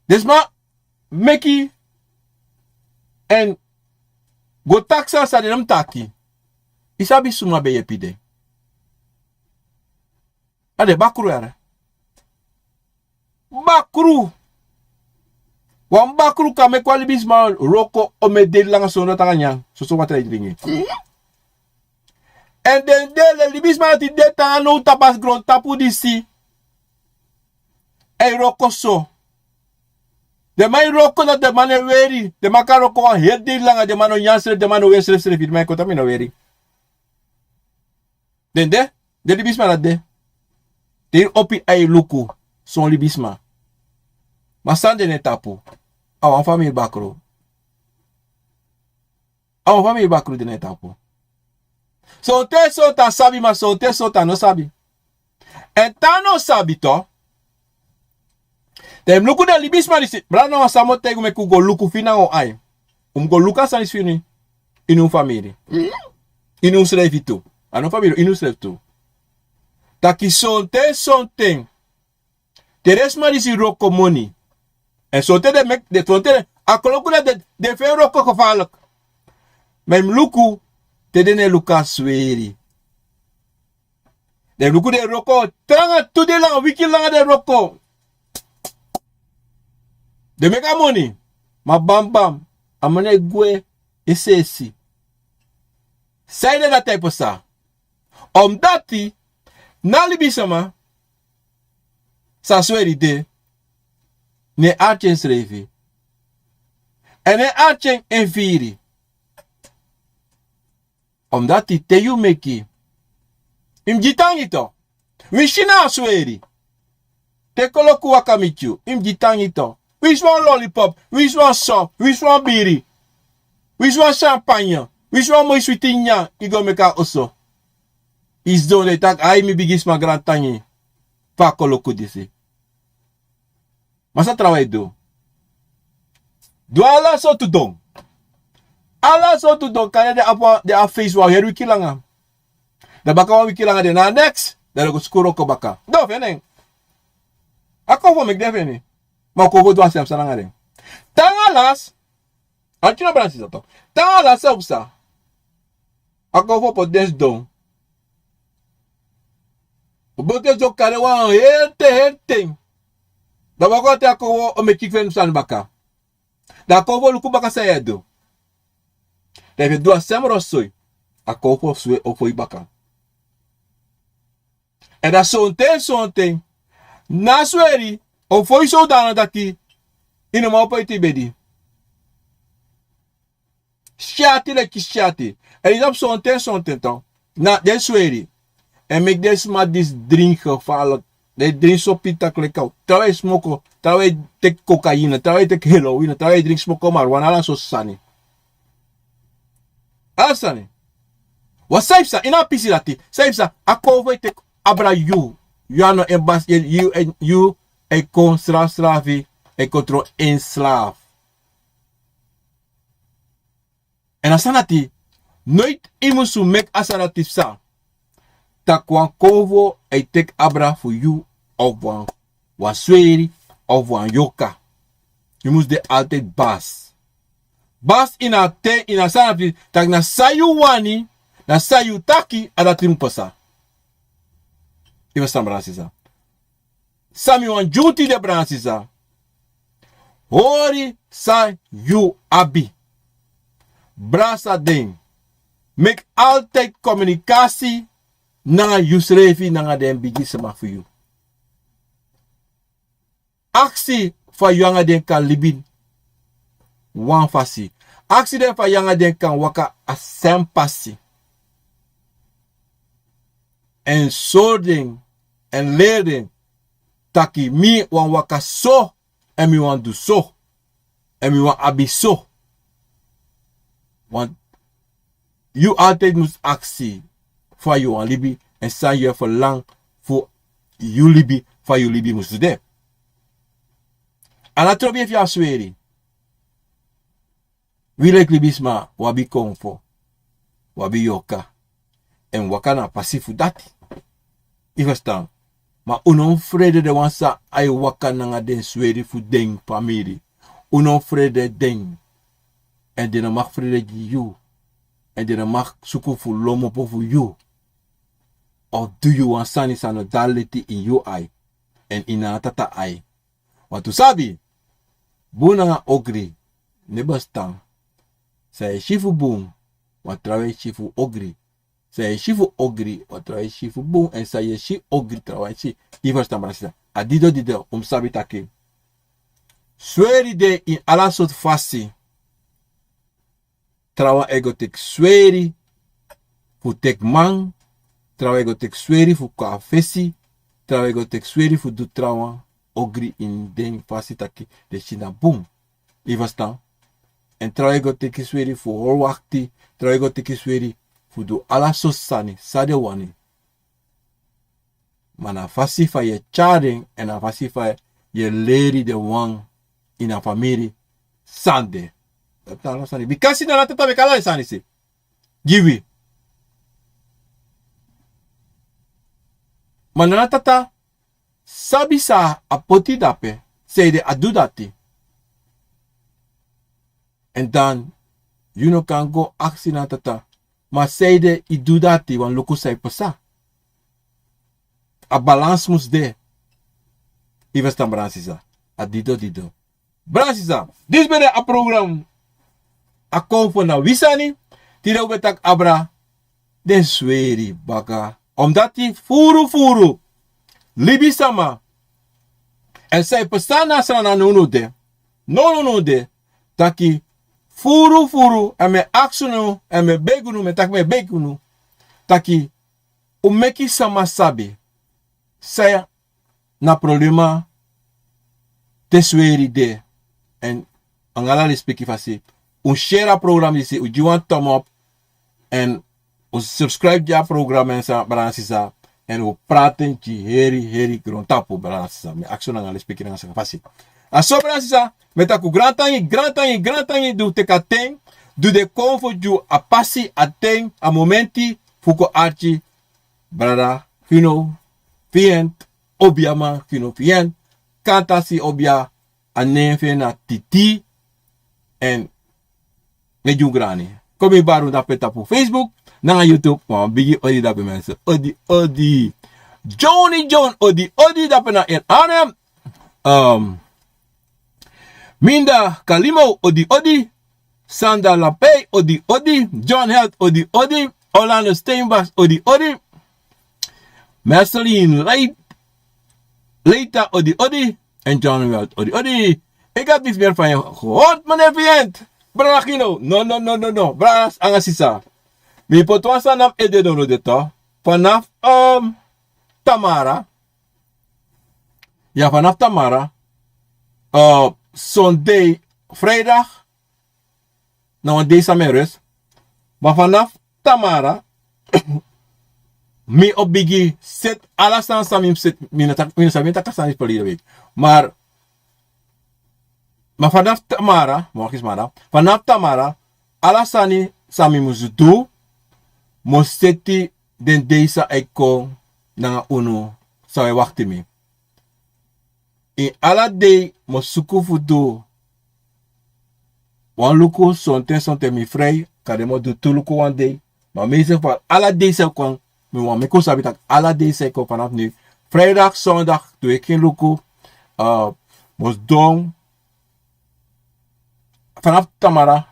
Desma meki en go taxa sa de nam taki. Isabi suma be yepide. Ade bakru yare. Bakru. Wan bakru kame kwali bisma roko omede langa sono tanganyang. So watra idringi. En den de libisma ti de tanga tapas gron tapu disi. E roko so. De mai roko na de mane weri. De maka roko an hedi langa de mano yansre de mano wesre sre fit mai kota mina weri. Den de libisma na de. De opi ay luku son libisma. Masande ne tapu. Awan famille Bakroe. Awan famille Bakroe de ne tapu. Sote sota sabi ma sote sota no sabi. En tano sabi to. Dem luku de libisma disi. Brano wa samote me ku go luku fina o ay. Go luka sanis fini. Inu family. Inu srevito. Ano family inu srevito. Taki sonte. Teresma disi roko money. En sonte de mek de sonte. Akoloku de fe roko gevaarlijk. Mem luku. Te dene luka Sweri. De luku de roko. Tranga tu de lang. Wiki lang de roko. De meka money. Ma bam. Amane gwe. Esesi. Saide dat type sa. Omdati. Nalibisama. Sa Sweri de. Ne archen srevi. En ne archen enviri. Omdat die te you meki. Im jitangito. Wishina Sweri. Te koloku wakamichu. Im jitangito. Wish one lollipop. Wish one soft. Wish one biri. Wish one champagne. Wish one moi sweetinya. Igo meka oso. Is do de tak ai mi bigis ma grand tangi. Pa koloku disi. Masa trabalho do. Do ala so tu dong. Ala so tu dong kaya de a face wa heru kilanga. Da baka wa kilanga de na next. Da go skuro ko baka. Do feneng. Akomfo mek defeni. Ma ko do asem salanga de. Tangalas. Antina bransi to. Tangalas sa. Akomfo po des dong. Bote zo kare wa hete. Da baka te ako o mekik fen san baka. Da Akomfo luku baka sa yedo. Deve do asem rosoi. Akomfo swe o foi baka. E da sonte. Na Sweri. O foi so dana daki. Ino ma opo iti bedi. Shati le ki shati. E is op sonte ton. Na de Sweri. En make this ma dis drink gevaarlijk. De drink so pita klekau. Terwijl je smoko. Terwijl je tek cocaïne. Terwijl je tek heroïne. Terwijl je drink smoko marijuana. Ala so sani. Asani. Wat saif sa, ina pisi lati. Saif sa, Akomfo tek abra you. You ano embas, you e kon slavi, e kontro en slaaf. En asanati, nooit imusu mek asanatif sa. Tak wan Akomfo e tek abra voor you, of wan Sweri, of wan Yorka. Je moest de altijd bas. Bas ina sanati, tak na sayu wani, na sayu taki, adatim pasa. Iwa sam brasisa. Sami wan juti de brasisa. Hori sa you abi. Brasa ding. Mek altijd communicatie nanga yusrefi nanga den bigi sama for you. Aksi fa yanga den kan libin. Wan fasi. Aksi den fa yanga den kan waka asempasi. En soording en lering. Taki mi wan waka so. En mi wan do so. En mi wan abi so. Want you altijd moet actie voor je aan libi. En zijn je verlang voor je libi. Voor je libi moest doen. En dat probeer je Sweri. Wie lek libisma wabi Akomfo. Wabi Yorka. En wakana pasifu dati. Je verstaan. Maar onvrede de wansa ay wakana nga den Sweri fu den familie. Onvrede den. En de mag vrede you. En de mag zoeken voor lomo voor you. Of do you want sani sanodality in your eye. En in a tata eye. Want tu sabi. Buna ogri. Nebastan. Say shifu boom. Wat trouwens shifu ogri. Say shifu ogri. Wat trouwens shifu boom. En say shi ogri trouwens shi. Iverstan brasisa. Adido sabi take. Sweri de in ala soort fasi. Trawa ego tek Sweri fu tek man. Trawa ego tek Sweri fu ka fesi. Trawa ego tek Sweri fu du trawa ogri in den fasi taki de china boom. Ivastan. En trawa ego tek Sweri fu horwakti. Trawa ego tek Sweri fu du ala sosani sade wani. Mana fasi fa ye charing en a fasi fa ye leri de wang in a familie sande. Bikasi na natata bekala sani si. Giwi. Mananatata sabi sa apoti dape say de adudati. En dan you no kan go aksi natata. Maar say de idudati wan loko say pasa. A balans mus de. Ivestan bransisa. Dido. Bransisa. Dis bene a program. Akomfo na wisani. Tira betak abra. Den Sweri baka. Omdat die furu. Libi sama. En zij pesana sana no de. No de. Taki furu. En me aksunu. En me begunu. Me tak me begunu. Taki. Umeki sama sabi. Saya na problema. Te Sweri de. En angala li speki fasi. Share a program disi. U want thumb up. En subscribe ja program en sa balansisa. En we praten ci heri grontapu balansisa. Me action ngale speaking nga sa kapasi. Aso balansisa. Metaku grantangi du tekaten. Du de Akomfo ju a pasi aten a momenti. Fuko archi. Brada. Fient. Obiama. Fient. Kantasi obia. Anefe na titi. En. Nejungrani. Kom baru dapat tapu Facebook. Nanga YouTube. Bigi odi dapat mensen. Odi. John. Odi dapat na in Arnhem. Minda Kalimo. Odi. Sanda Lapay. Odi. John Health. Odi. Orlando Steinbach. Odi. Marceline Leita. Odi. En John Health. Odi. Ik heb niks meer van je gehoord, meneer Vient. Brakino. No. Bras angasisa. Mi potwasa nam ededono de to. Vanaf Tamara. Ja, vanaf Tamara. Sunday, vrijdag. Nou, een deze rust. Maar vanaf Tamara. mi op bigi set alasan samim set minata kasan is verleden week. Maar vanaf Tamara, morgen is maandag, vanaf Tamara, alasani sami musu do, mo seti den deze eiko na uno sawe wakti mi. In ala day mo suku fudu wan luku sonten mi vrij, kademo do tu luku one day, maar meestal van ala day se kon mi wan meko sabi tak ala day se kon vanaf nu. Vrijdag, zondag doe ik geen luku, mos dong vanaf Tamara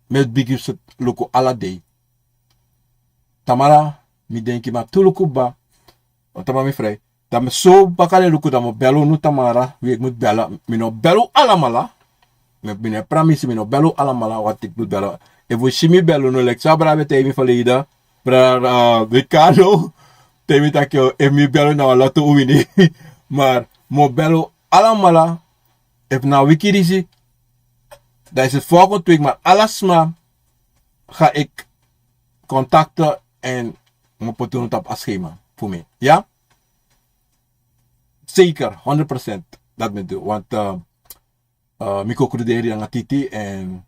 met bigi luku ala day. Tamara mi denki ma tu luku ba, want Tamara mi vrij. Dat me zo bakale luku dat me belu nu Tamara, wie ik moet bellen, mi no belu alamala. Ik ben promise me no belu alamala wat ik moet bellen. If we shimi belu no like sabra met even verleden, pra Ricardo, temi takyo if mi belu na lato uwini. Maar mo belu alamala, if na wiki risi, dat is het volgende week, maar alasma ga ik contacten en mo potun op als schema voor mij. Ja? Zeker, 100% dat me doen, want Miko kuderi ang titi en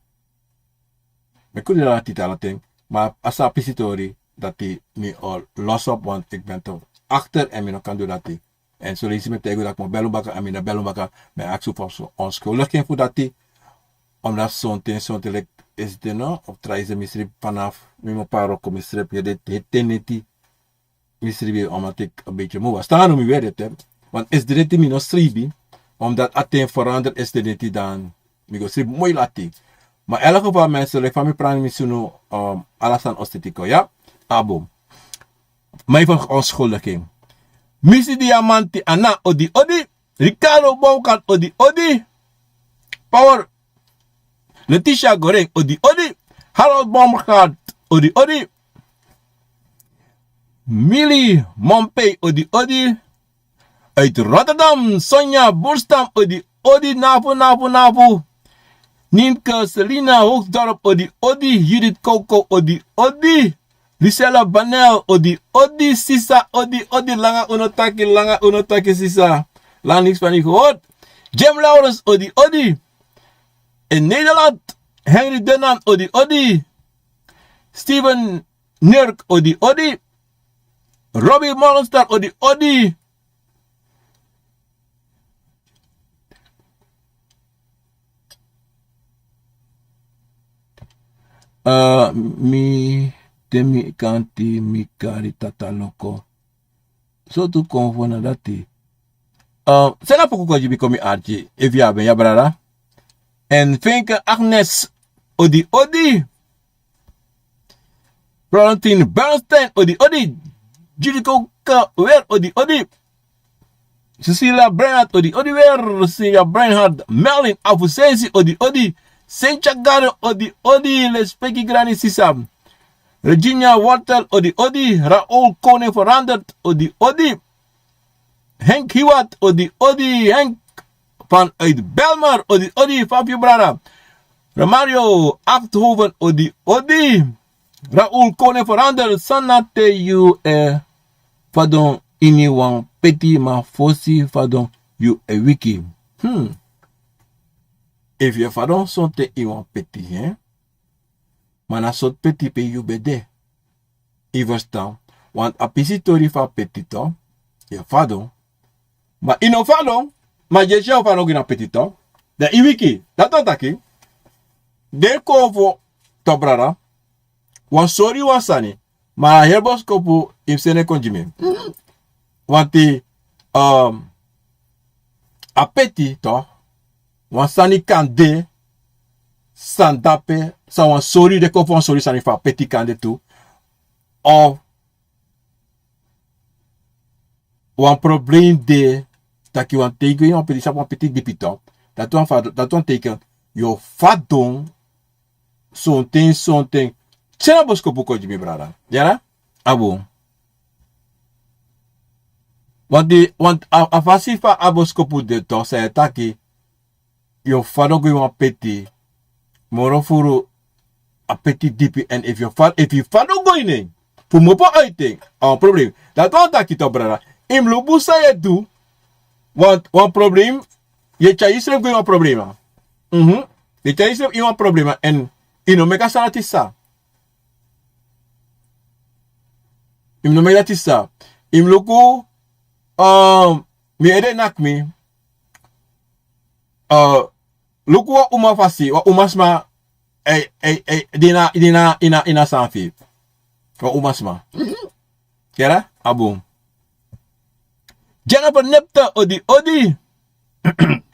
me kuderi ang titi alating, maar als een pisitori dat die me al los op, want ik ben toch achter en me nog kan doen dat die. En zo lees je me tegen dat ik me bellen bakken en me naar bellen bakken, me actie voor zo onschuldig voor dat die, omdat zo'n ting is de no, of trai ze misrip vanaf, me mo paro ko misrip, je dit teneti misrip omdat ik een beetje moe was. Staan om weer het, want is de dit me no stribi, omdat aten veranderd is de dit dan, me go strip mooi lati. Maar in elk geval mensen, ik van me praten met zo'n alasan ostetico, ja? Abo. Mij van onschuldiging. Missy Diamanti Anna Odi Odi. Ricardo Boukan Odi Odi. Power. Letitia Goreng Odi Odi. Harold Baumgaard Odi Odi. Millie Mompey Odi Odi. Uit Rotterdam Sonja Boerstam Odi Odi Napu. Nienke Selina Hoogdorp Odi Odi. Judith Coco Odi Odi. Lucella Banel Odi Sisa Odi langa unotaki Sisa. Lang niks van je gehoord. Jim Lawrence Odi. In Nederland Henry Dunham Odi. Steven Nurk Odi. Robbie Morgenstern Odi. Mi demi kanti mi kari tata loko. So tu konfo na dati. Sena poku ko jibi komi archi. If ya ben ya brada. En Finke Agnes Odi. Florentine Bernstein Odi. Judico weer Odi. Cecilia Bernhardt Odi weer. Cecilia Bernhardt Melvin Afusensi Odi. Sencha Garo Odi. Lespeki Grani Sisam. Regina Wortel Odi. Raoul Koning veranderd Odi. Henk Hiwat Odi. Henk vanuit Belmar Odi. Fabio Brada. Romario Achthoven Odi. Raoul Koning veranderd. Sanate you Fadon ini wang peti ma fosi fadon you wiki. If je fadon sonte iwan peti, hè? Maar na sot peti pe you bede. I verstaan. Want a pisitori fa petito. Je fadon. Maar ino fadon. Maar je sjouw fadon gina petito. De i wiki. Dat taki. De kovo tobrara. Wan sorry wan sani. Maar herbos kopu imsene konjime. Want die a peti toch. Wan sani kande. Sandape. Sa wan sorry de kopu wan sorry sani fa peti kande tu. Of wan probleem de. Taki wan teken yon peti sa wan peti dipito. Dat wan teken. Yo fadon. Sonten. Sena bosko buko jimi brada. Jara? Abo. Want afasifa aboskopu de to sa etaki. Yo fado go wan peti. Moro furu a peti dipi. And if you fado go in. Voor me pa uiting. Een probleem. Dat wat ik toch brada. Im lubu sa je doe. Want een probleem. Je tja Israël een probleem. Je tja Israël een probleem. En ino meka sanatisa. Im no meka tisa. Im luku. Mi ede nak mi. Luku wa uma fasi. Wa umasma. Ina sanfi. Wa umasma. Kera? Abum. Jennifer nepta odi.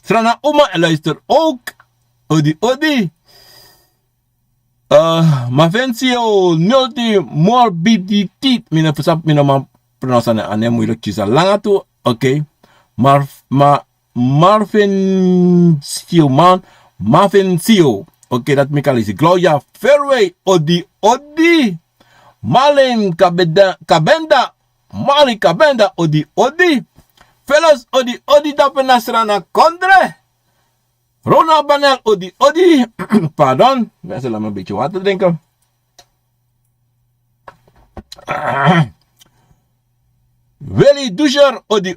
Strana uma luister ook. Odi. Ma vensio nulti morbiditeit. Mina versap mina man pronunciane ane moeilijk chisa. Langa tu. Oké. Marvensio man. Marvensio. Oké, dat me kalisi. Gloria Fairway. Odi. Malin kabenda. Mali kabenda. Odi. Fellas, odi dapen nasrana kondre. Rona Banel, odi. Pardon. Mensen, laat me een beetje water drinken. Willy Duscher, odi.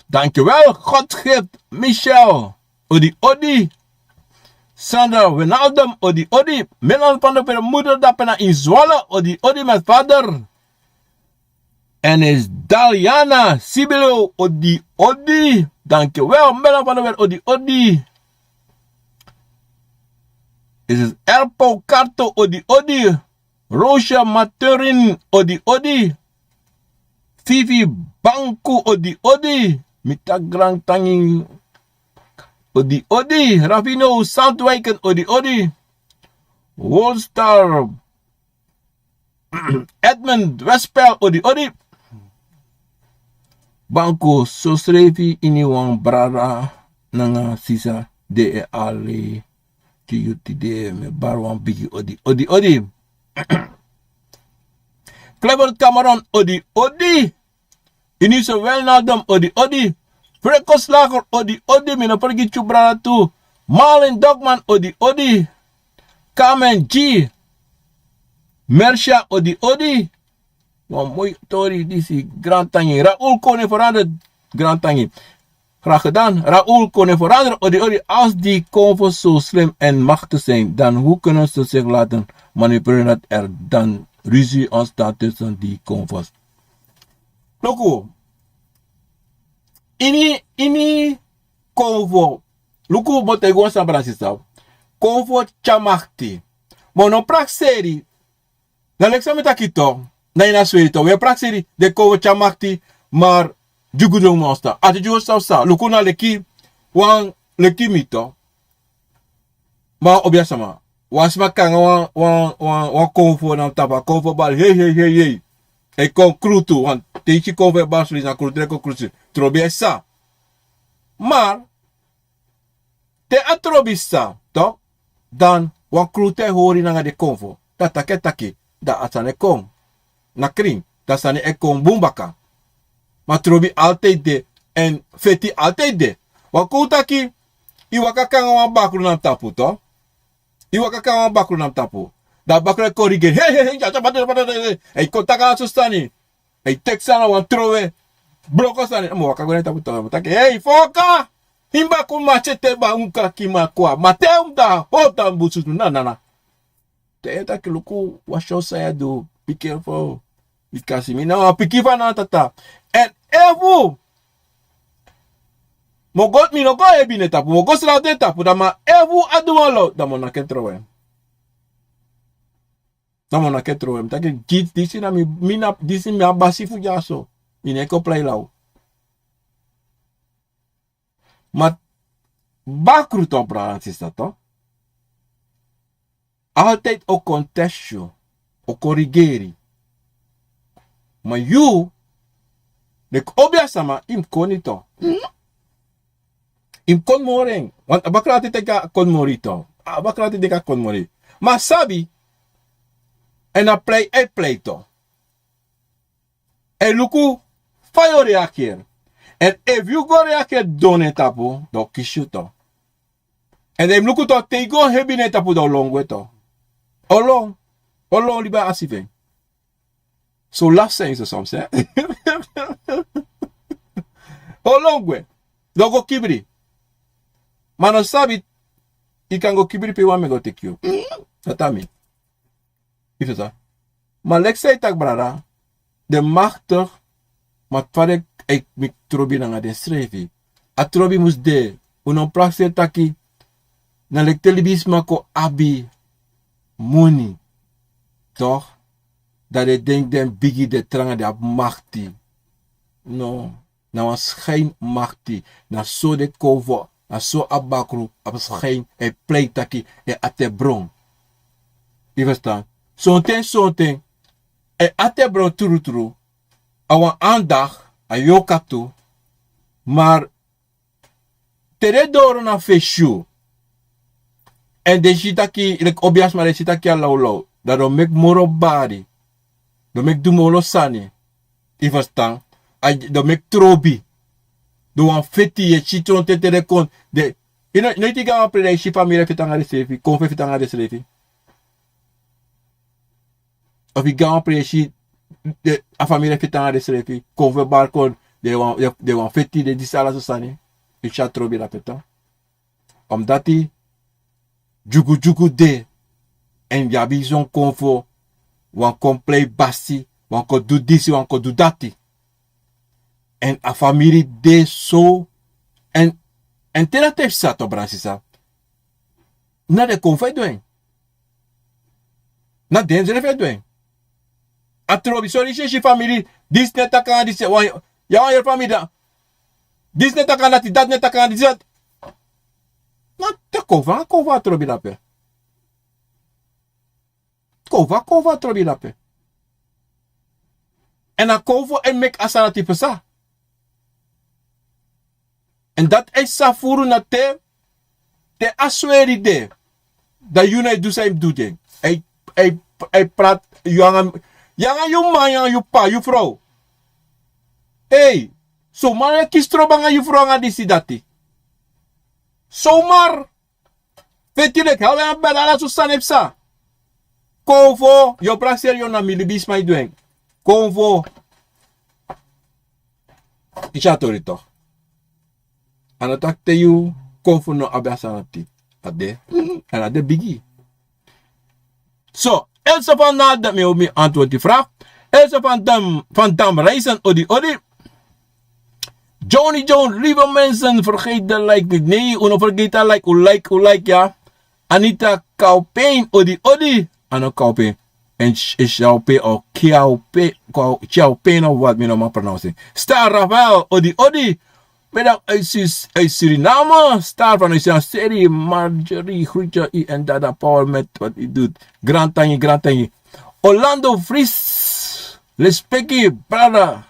Dankjewel. God geeft Michel. Odi. Sandra Wijnaldum, odi. Milan van de moeder dapen in Zwolle. Odi met vader. En is Daliana Sibilo, odi. Dankjewel. Milan van de odi. Is Elpo Karto, odi. Roosja Maturin, odi. Vivi Banku, odi. Mitagrang Tangi, odi. Ravino Soundwijken, odi. Wolstar Edmund Westpel, odi. Banku Sosrevi Iniwang Brara Nanga Sisa de Ali TUTD me Barwan Bigi odi. Clever Cameron, odi. Inisa Welnadam, odi. Frekoslager, odi. Mina pergi Chubrana tu. Malin Dogman, odi. Kamen G. Mersha, odi. Wan mooi tori, disi Grand Tangi. Raoul Kone veranderd, Grand Tangi. Graag gedaan. Raoul Kone veranderd, odi. Als die Akomfo zo slim en machtig zijn, dan hoe kunnen ze zich laten manipuleren dat er dan ruzie ontstaat tussen die Akomfo's? Loku. Ini Akomfo. Loku bote gewoon sabra sisa. Akomfo chamachti. Mono prakseri. Na l'examen takito. Na ina Sweri to. We prakseri de Akomfo chamachti. Maar jugudong monster. Ati jugo sa. Loku na leki. Wang leki mito. Ma obiasama. Wasma kanga wan Akomfo na tapa. Akomfo bal. Hey. E kon krutu. Want teki Akomfo bal suli na krutu. Trobi sa. Maar. Te atrobi sa. To. Dan. Wan krute hori nanga de Akomfo. Dat take. Da atane kon. Na kring. Dat sane e kon bumbaka. Maar trobi altijd de. En feti altijd de. Wan koutaki. Iwaka kanga wan bakru nam tapu to. Da Bakroe korige. Hey. Hey, kontaka sustani. Hey, teksana wan trowe. Bloko stani. Mo waka gone tapu to. Hey, foka. Himba kun machete ba unka kima kwa. Mateum da hota busu na. Te taki luku washo saya do. Be careful. Because mi na pikiva na tata. And evu. Mogot mi no go ebi ne tapu. Mogot sra de tapu. Dama evu adualo. Dama na kentrowe. Mtake jit disi na mina disi mi abasi fu jaso. Mineko play lau. Maar bakru to praatista to. Altijd o contestio. O corrigeri. Maar you. De obia sama im konito. Im kon moreng. Want abakrati teka kon morito. Abakrati teka kon mori. Maar sabi. En dan play to. En luku. Fayo reageer. En if you go reageer done tapu. Do kishu to. En dan luku to tego hebi ne tapu do long we to. Olong liba asive. Zo laf zijn ze soms, hè. Hoe lang we? Dan go kibri. Maar dan sabi, ik kan go kibri pe wan me go take you. Dat ami. Is dat? Maar lek zei tak brada, de machtig, maar twadek ik mik trobi nanga de schrevi. A trobi mus de, unon prakse taki, na lek telebisma ko abi, money. Toch? Dat je denkt den bigi de tranga de machti. No. Na wan schijn machti. Na so de kovo. Na so abakru. Ab schijn. E pleitaki. E ate bron. Je verstaan? Zo'n e ate bron turu. Awan aandag. A Yorka toe. Maar. Tere doro na feshu. En de shitaki. Like obias maar de shitaki a laulau. Dat do mek moro bari. Do mek dumolo sani. Je verstaan? Do mek trobi. Do wan feti ye chitron te tere kon. De. You know iti ga apre shi family fitanga de sefi. Konfe fitanga de sefi. Of i ga apre shi a family fitanga de sefi. Konfe bar kon. De wan feti de disala so sani. I chat trobi la peta. Omdat i. Jugu de. En yabi zon konfo. Wan kon play basi. Wan kon do disi. Wan kon do dati. En a familie de zo. En tera tef sa to bransisa. Na de kon fai doen. Na den zere fai doen. A trobi sorry she familie. Dis net kan dis. Ja je familie da. Dis net kan dat net kan dis. Na te kova trobi la pe. Kova trobi la pe. En a kovo en mek asana type sa. En dat is safuru na te asweri de. Dat jullie doen zijn doen. Hij praat. Yanga je man, yanga je pa, je vrouw. Hey. Zomaar je kies trobanga je vrouw aan die sidati. Zomaar. Weet je het? Hou je aan bedala zo staan heb sa. Konvo. Je praxer je na milibis mij doen. Konvo. Ik ga tori toch. En dat akte you konfo no abiasanati. Ade. En ade bigi. So, Elsa van dat me op me antwoord die vraag. Elsa van Dam reizen odi. Johnny John, lieve mensen, vergeet de like niet. Nee, uno vergeet de like, ja. Anita Kaupeen odi. Ano Kaupeen. En Xiaopei of Xiaopei of wat me no maar pronouncing. Star Rafael odi. Middag uit Suriname. Star van een serie. Marjorie, groetje u en dada Paul met wat u doet. Grand Orlando Fries. Respectie, brother.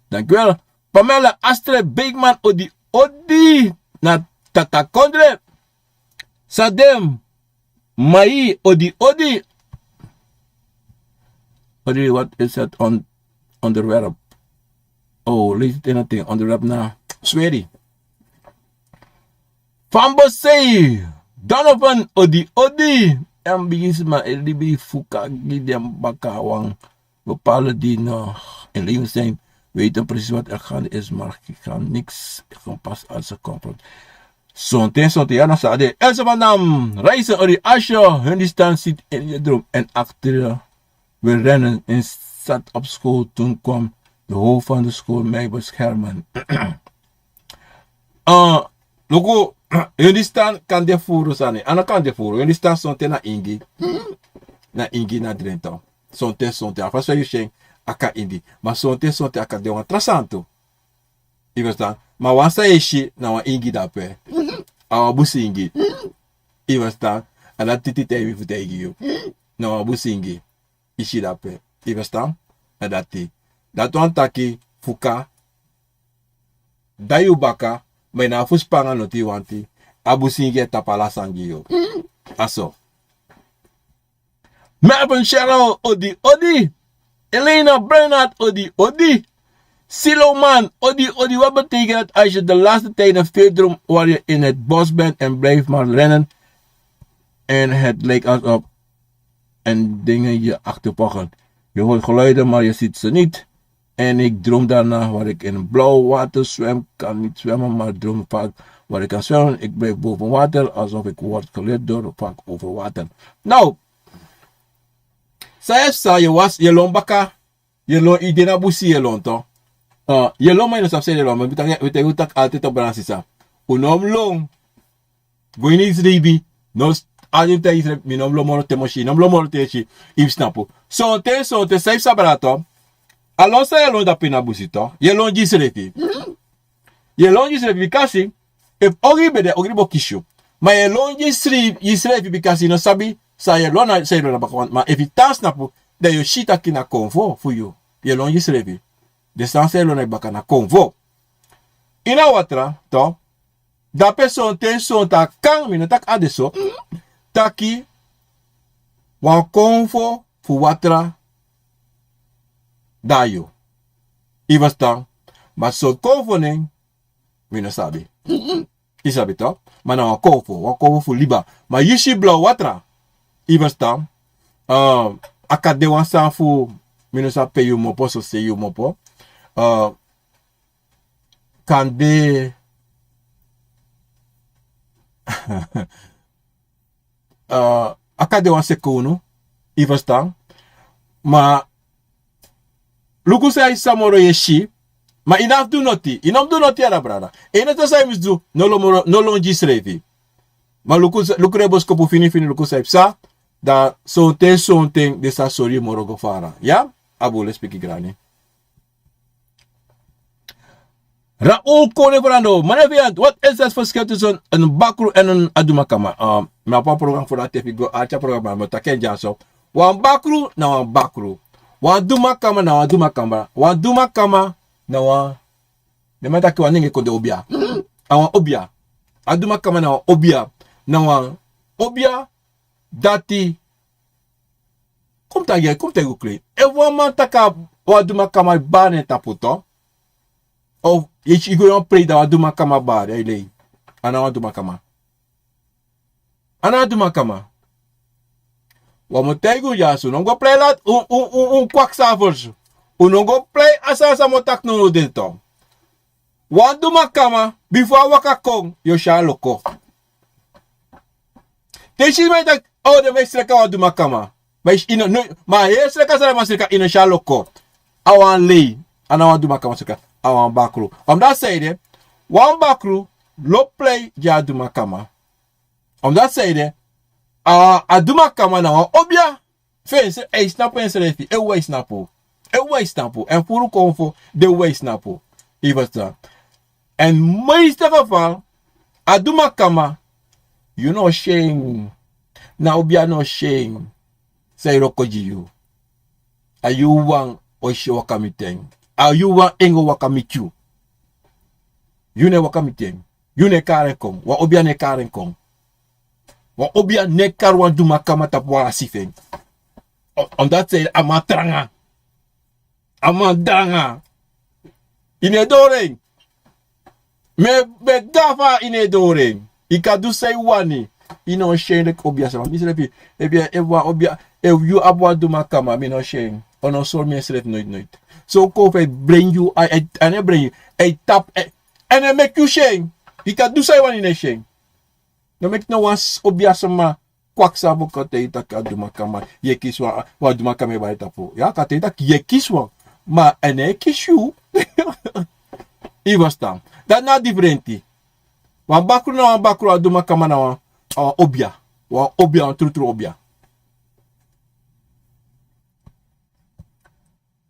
Dankjewel. Pamela Astrid Beekman odi. Na Tata Kondre. Sadem. Mai odi. Odi, what is that on the web? Oh, lees het anything on the web now. Sweri. Fambosei. Donovan odi. En bigisma elibi fuka gidem bakawang. Bepaalde die nog in leven zijn weten precies wat er gaande is, maar ik ga niks van pas als ze komt. Zonte, ja, dan staat er. Elsa van Dam, reizen odi Asja, hun die staan zit in je droom en achter we rennen en zat op school. Toen kwam de hoofd van de school mij beschermen. Logo, jullie staan kan de voeren zijn. Aan de kant de voeren. Jullie staan zonte na ingi. Na ingi na drento. Zonte. Alvast wel je schenk. Aka indi. Maar zonte aka de wan trasanto. Je verstaan. Maar wansa je na wan ingi dape. Awa busi ingi. Je verstaan. En dat titi tevi futegi yo. Na wan busi ingi. Ishi dape. Je verstaan. En dat die. Dat wan taki fuka. Dayu baka. Maar na fuspanga noti wanti. Abusi ingi tapala sangi yo. Aso. Melvin Cheryl odi. Elena Bernard odi. Siloman odi. Wat betekent als je de laatste tijd een veerdroom waar je in het bos bent en blijft maar rennen en het lijkt alsof en dingen je achtervolgen. Je hoort geluiden, maar je ziet ze niet. En ik droom daarna waar ik in blauw water zwem. Kan niet zwemmen, maar droom vaak waar ik kan zwemmen. Ik blijf boven water, alsof ik word geleid door vaak over water. Nou, je was je lon baka. Je lon idena busi je lon to. Je lon maar je sapse je lon. Maar we te tak altijd op bransisa. Unom long. Goeie niet ribi. Nos Ajim te isre mi nom lo moro te moshi, nom lo moro te chi, if snapu. So te saif sabarato. Alon sa yelon da pina busito. Yelon jisrefi. Yelon jisrefi bikasi. If ogi bede ogi bo kishu. Ma yelon jisrefi bikasi no sabi. Sa yelon na bakwan. Ma if itan snapu. De yo shita ki na Akomfo for you. Yelon jisrefi. De san sa yelon na baka na Akomfo. Ina watra to. Da person ten son ta kang mi no tak adeso. Taki wan Akomfo fu watra dayo. Ivastan. Maar so Akomfo neng mi no sabi. Isabi to. Maar na Akomfo fu liba. Maar yishi blau watra. Ivastan. Akade wan san fu mi no sa pe yu mopo so se yu mopo. Kande akade wan sekunu ivastan ma luku sai samoro yeshi ma inaf do noti ara brada ena to sai misdu no lo jisrevi ma luku rebos ko fini luku sai sa da so ten de sa sori morogo fara ya abule spiki grani Raoul Konebrando, Manaviant, what is that for skepticism and Bakroe en een Adumakama? Mijn programma voor dat even go acha programma met taken jaso. Wan Bakroe na wan Bakroe. Wan Dumakama na wan Dumakama. Wan Dumakama na wan. De mata ki wan ninge ko de obia. Awan obia. Adumakama na wan obia. Na wan obia dati. Kom ta gukle. E wan man taka wan Dumakama bane taputo. Of je go play da Dumakama bar ele. Ana Dumakama. Ana Dumakama. Wa mo tego yasu no go play lat kwakzavers. No go play asasa mo tak no dento. Wa Dumakama before waka kong yo sha loko. Teshi me tak de mestre ka Dumakama. Mas ino no ma yesre ka sara masika ino sha loko. Awan lei ana Dumakama sika. Awan Bakroe. Omdat zeiden, wan Bakroe lo play ja Dumakama. Omdat zeiden, Dumakama na wan obia. Fence, snapu en serefi. Ewe snapu. En furu Akomfo, de we snapu. Ivasta. En meeste geval, Dumakama, you no shame. Na obia no shame. Say rokoji you. Ayu wang oshi wakamiteng. You want engo wakamichu. You ne wakamiteng. You ne karen kong. Wa obia ne karen kong. Wa obia ne karwan Dumakama tapwa asifeng. Omdat ze amatranga. Amandanga. Ine doreng. Me gafa ine doreng. Ika du say wani. Ino sheng obia sama. Mislepi. Ewa obia. You abwa Dumakama. Mi no sheng. Ono sol me self nooit. So Akomfo bring you, I bring you, I tap, and I make you shame. You can do say one in a shame. No make no one's obiasama, kwaksa bokote itaka Dumakama, yekiswa, wa Dumakama ba itapo. Ya kate itak yekiswa, ma ene kishu. Ivastan. That not different. Wan Bakroe na wan Bakroe Dumakama na wan obia. Wan obia, true obia.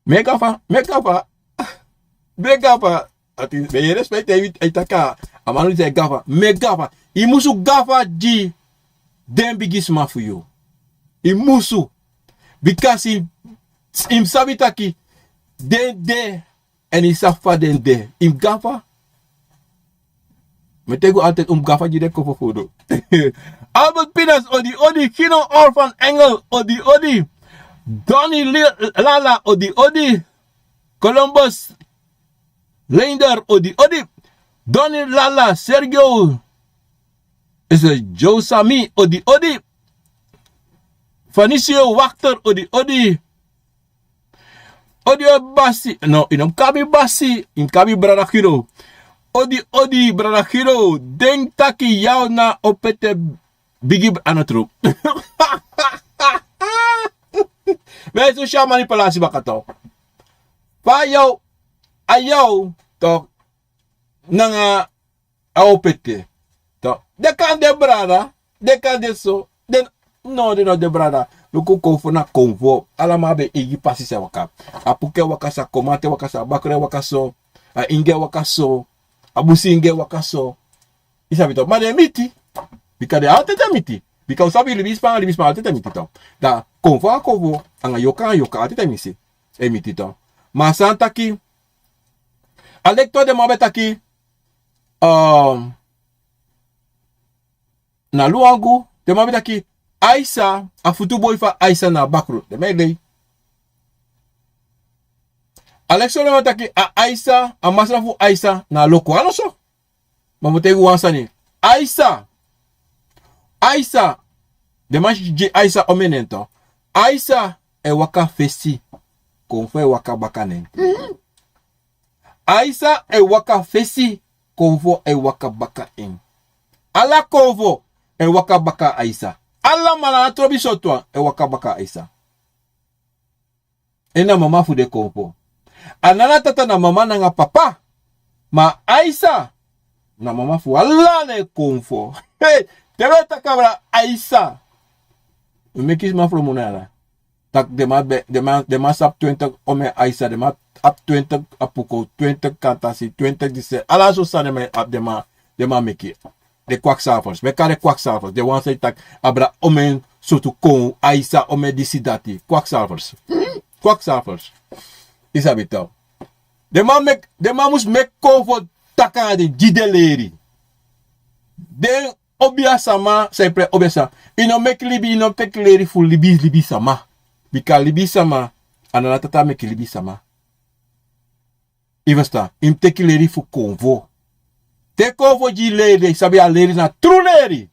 Megafa. Ati be respect itaka. Amanu say gafa. Megafa. Imusu gafa ji den bigisma for you. Imusu. Because him sabitaki den de en he safa den de. Im gafa. Me tego altijd gafa ji de kofo fodo. Albert Pinas odi Kino Orphan Engel odi. Donny Lala odi Columbus Leinder odi Donny Lala Sergio is a Joe Sami odi Fanicio Wachter odi Odi basi. No, inom kabi basi. In kabi brada kiro. Odi brada kiro. Denk taki jou na opete bigi anotro. Wij sociaal manipulatie bakato. Pa jou. Ayaw. Tok. Nanga. Opete. Tok. De kan de brada. De kan de so. No, de brada. Luku konfo na konfo. Alama be igi pasi se waka. Apuke wakasa, komate wakasa, bakre wakaso, inge wakaso, abusi inge wakaso. Isabito. Ma de miti. Bika de altete miti. Bika usabi libispa altete miti to. Da konfo a konfo. Anga yoka altete misi. E miti to. Ma santaki. Alekto de mabetaki. Na luangu. De mabetaki. Aisa, a futu boy fa Aisa na Bakroe. De meelei. Alexo mataki a Aisa, a masrafu Aisa na loko. Ano so? Mamotegu wansani. Aisa. De manji Aisa omenento. Aisa e waka fesi. Konfo e waka bakanen. Aisa e waka fesi. Konfo e waka bakanen. Ala konfo e waka baka Aisa. Alla mana trobi sotwa e wakabaka Aisa. Ena mama fu de konfo. Anana tata na mama na nga papa. Ma Aisa. Na mama fu alla ne konfo. Hey, tebe takabra Aisa. Umekis ma from monara. Tak de ma sap 20 ome Aisa. De ma ap 20 apuko. 20 kantasi. 20 dise. Ala so sa de ma meki. De kwakzalvers. We kan de kwakzalvers. De wan say tak abra omen sotu kon Aisa omen disidati. Kwakzalvers. Kwakzalvers. Isabito. De man mus mek kon voor taka de gideleri. De obia sama sempre obia sama. Ino mek libi ino tek leri fu libi sama. Bika libi sama anana tata mek libi sama. Ivasta. Im tek leri fu konvo. Take over ji lady, sabi a lady na true lady.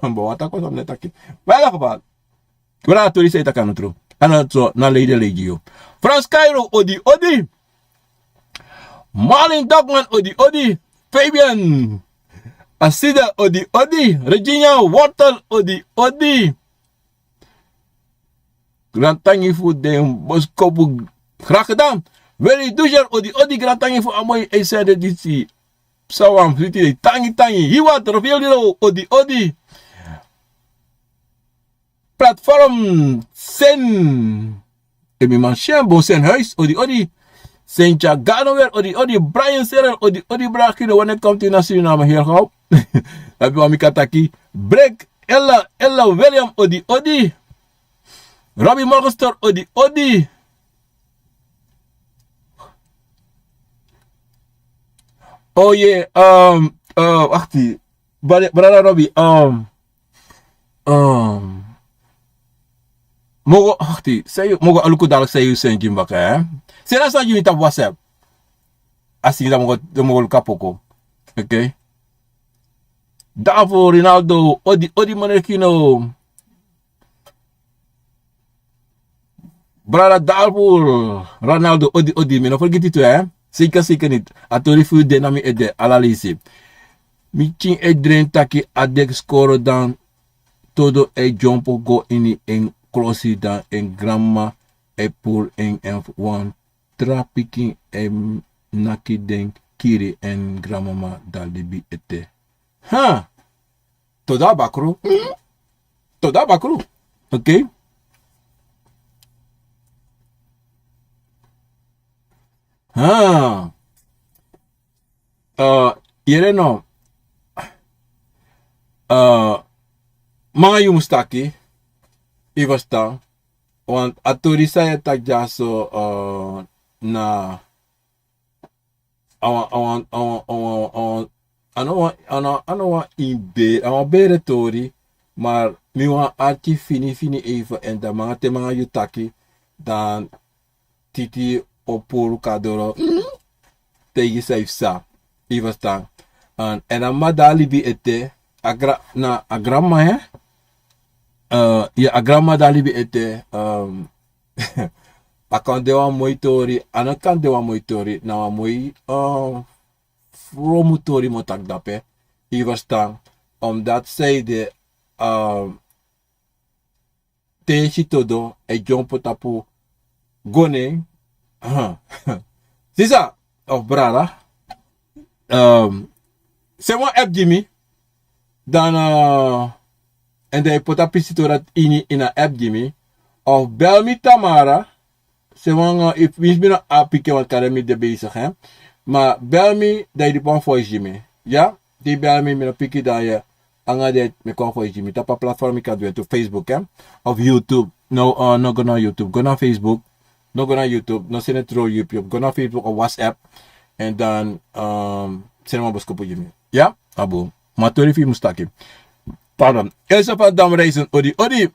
Bo, ata ko sam netaki. Wala ko ba? Wala tori sa itaka no true. Ano so na lady yo. France Cairo odi. Marlin Dogman odi. Fabian Asida odi. Regina Wortel odi. Grand tangi fu de boskopu graag gedaan. Very doucher odi grand tangi fu amoy e sede disi. Sawam fiti tangi hiwa trofeo dilo odi platform sen emi manchen bo sen huis odi Senja Ganower odi Brian Serrel odi brakino when it come to national here how abi wa mikataki break Ella William odi Robbie Morgenster odi oh yeah, wachtie, brother Robbie, mogo aluko dadelijk say you send Jim baka, eh? Sera sa you op WhatsApp. Asi da mogo kapoko, okay? Daarvoor Ronaldo, odi manekino. Brother daarvoor Ronaldo, odi, me no forget it, eh? Zeker niet. Atori fu de nami ede alalisi. Michin edren taki adek score dan todo e jumpo go ini en closi dan en grandma e pour en one trapiking e naki den kiri en grandmama da libi ete. Ha! Toda Bakroe. Okay? Yere no. Mga yung mustaki. Ibasta. Want atori saya tak jaso na ano wa ibe awa bere tori maar mi wa arki fini even en da mga te mga yutaki dan titi opuru kadoro tegi saifsa ibasta en amadali bi ete agrama ya agrama dali bi ete Akan dewa moi tori, anakan dewa moi tori, na wa moi vromu tori motak dape. Iverstang, omdat zij de teshi todo e jompo tapu gone. Sisa, of brada. Se mo app Jimmy, dan en de potapisi dat in a app Jimmy, of bel me Tamara. Se mo if wins me na appike wat kademi de bezig hè. Maar bel me dat je die pan voice Jimmy. Ja? Die bel me met een pikkie dat je anga dit me kan voice Jimmy. Tapa platform ik kan doen to Facebook hè. Of YouTube. No, no go naar YouTube. Go naar Facebook. No go naar YouTube. No send het through YouTube. Go naar Facebook of WhatsApp. En dan send maar boskopo Jimmy. Ja? Abo. Maar tori fi mustaki. Pardon. Eerst van dam reizen. Odi.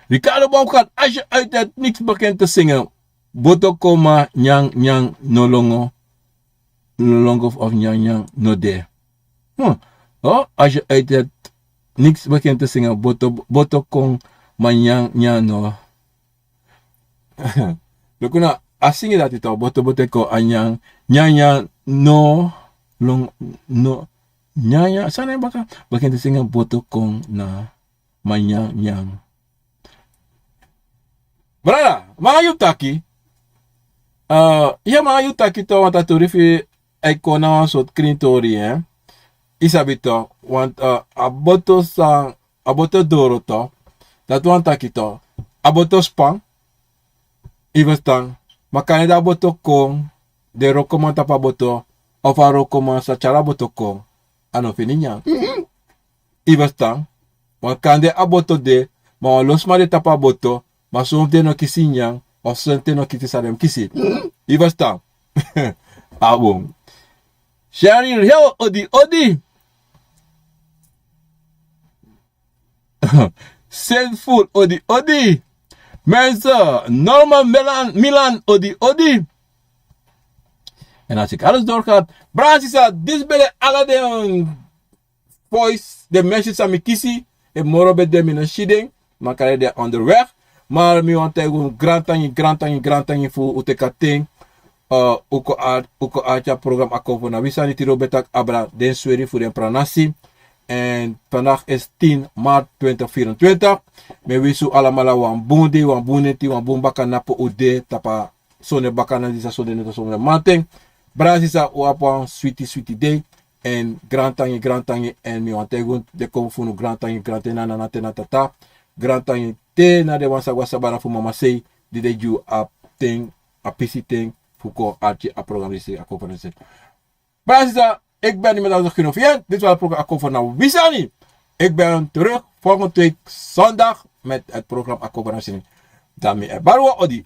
Ricardo Baumgat, als je uit het niks begint te zingen. Botokoma nyang nolongo. Nolongo of nyang no de. Oh, als je uit het niks begint te zingen. Botokong nyang no. Lokuna, als zing je dat het al. Botoko anyang. Nyang no. Long no. Nyang. Sana baka begint te zingen. Botokong na. Nyang. Brada, ma yutaki. Ja, maar yutaki to want dat torifi ikona een soort krintori hè. Isabito, want aboto doro to. Dat want taki to. Aboto spang. Ivestang. Makane da aboto kong. De rokoma tapa boto. Of a rokoma sa chara boto kong. Ano fininya. Ivestang. Want kan de aboto de. Maar los maar de tapa boto. Maar soms de no kisi nyang. Of soms de no kiti sarem kisi. Ivestang. Abong. Sharing heel odi. Sinful odi. Mensen, normal Milan odi. En als ik alles doorgaat. Bransisa, dit ben de alle de voice. De mensen zijn me kiezen. En morgen bij dem in een shiding. Maar kan je de onderweg. Maar mi want te grantangi voor utekating. Uko aartja programma Akomfo na wisa niet robetak abra den Sweri voor den Pranasi. En vandaag is 10 maart 2024. Me wisu allemaal wan baka napo ude tapa sone baka na disa sone neto sone manting. Brazisa uapwan sweetie day. En grantangi en mi want te de Akomfo grantangi na tata. Grantangi te na de wasa bara fu mama sei di de ju a ting a pisi ting fuko artje a programma die Akomfo na zet. Brazisa, ik ben niet met ons genoeg. Dit was het programma Akomfo na Wisani. Ik ben terug volgende week zondag met het programma Akomfo na Wisani. Daarmee Bakroe odi.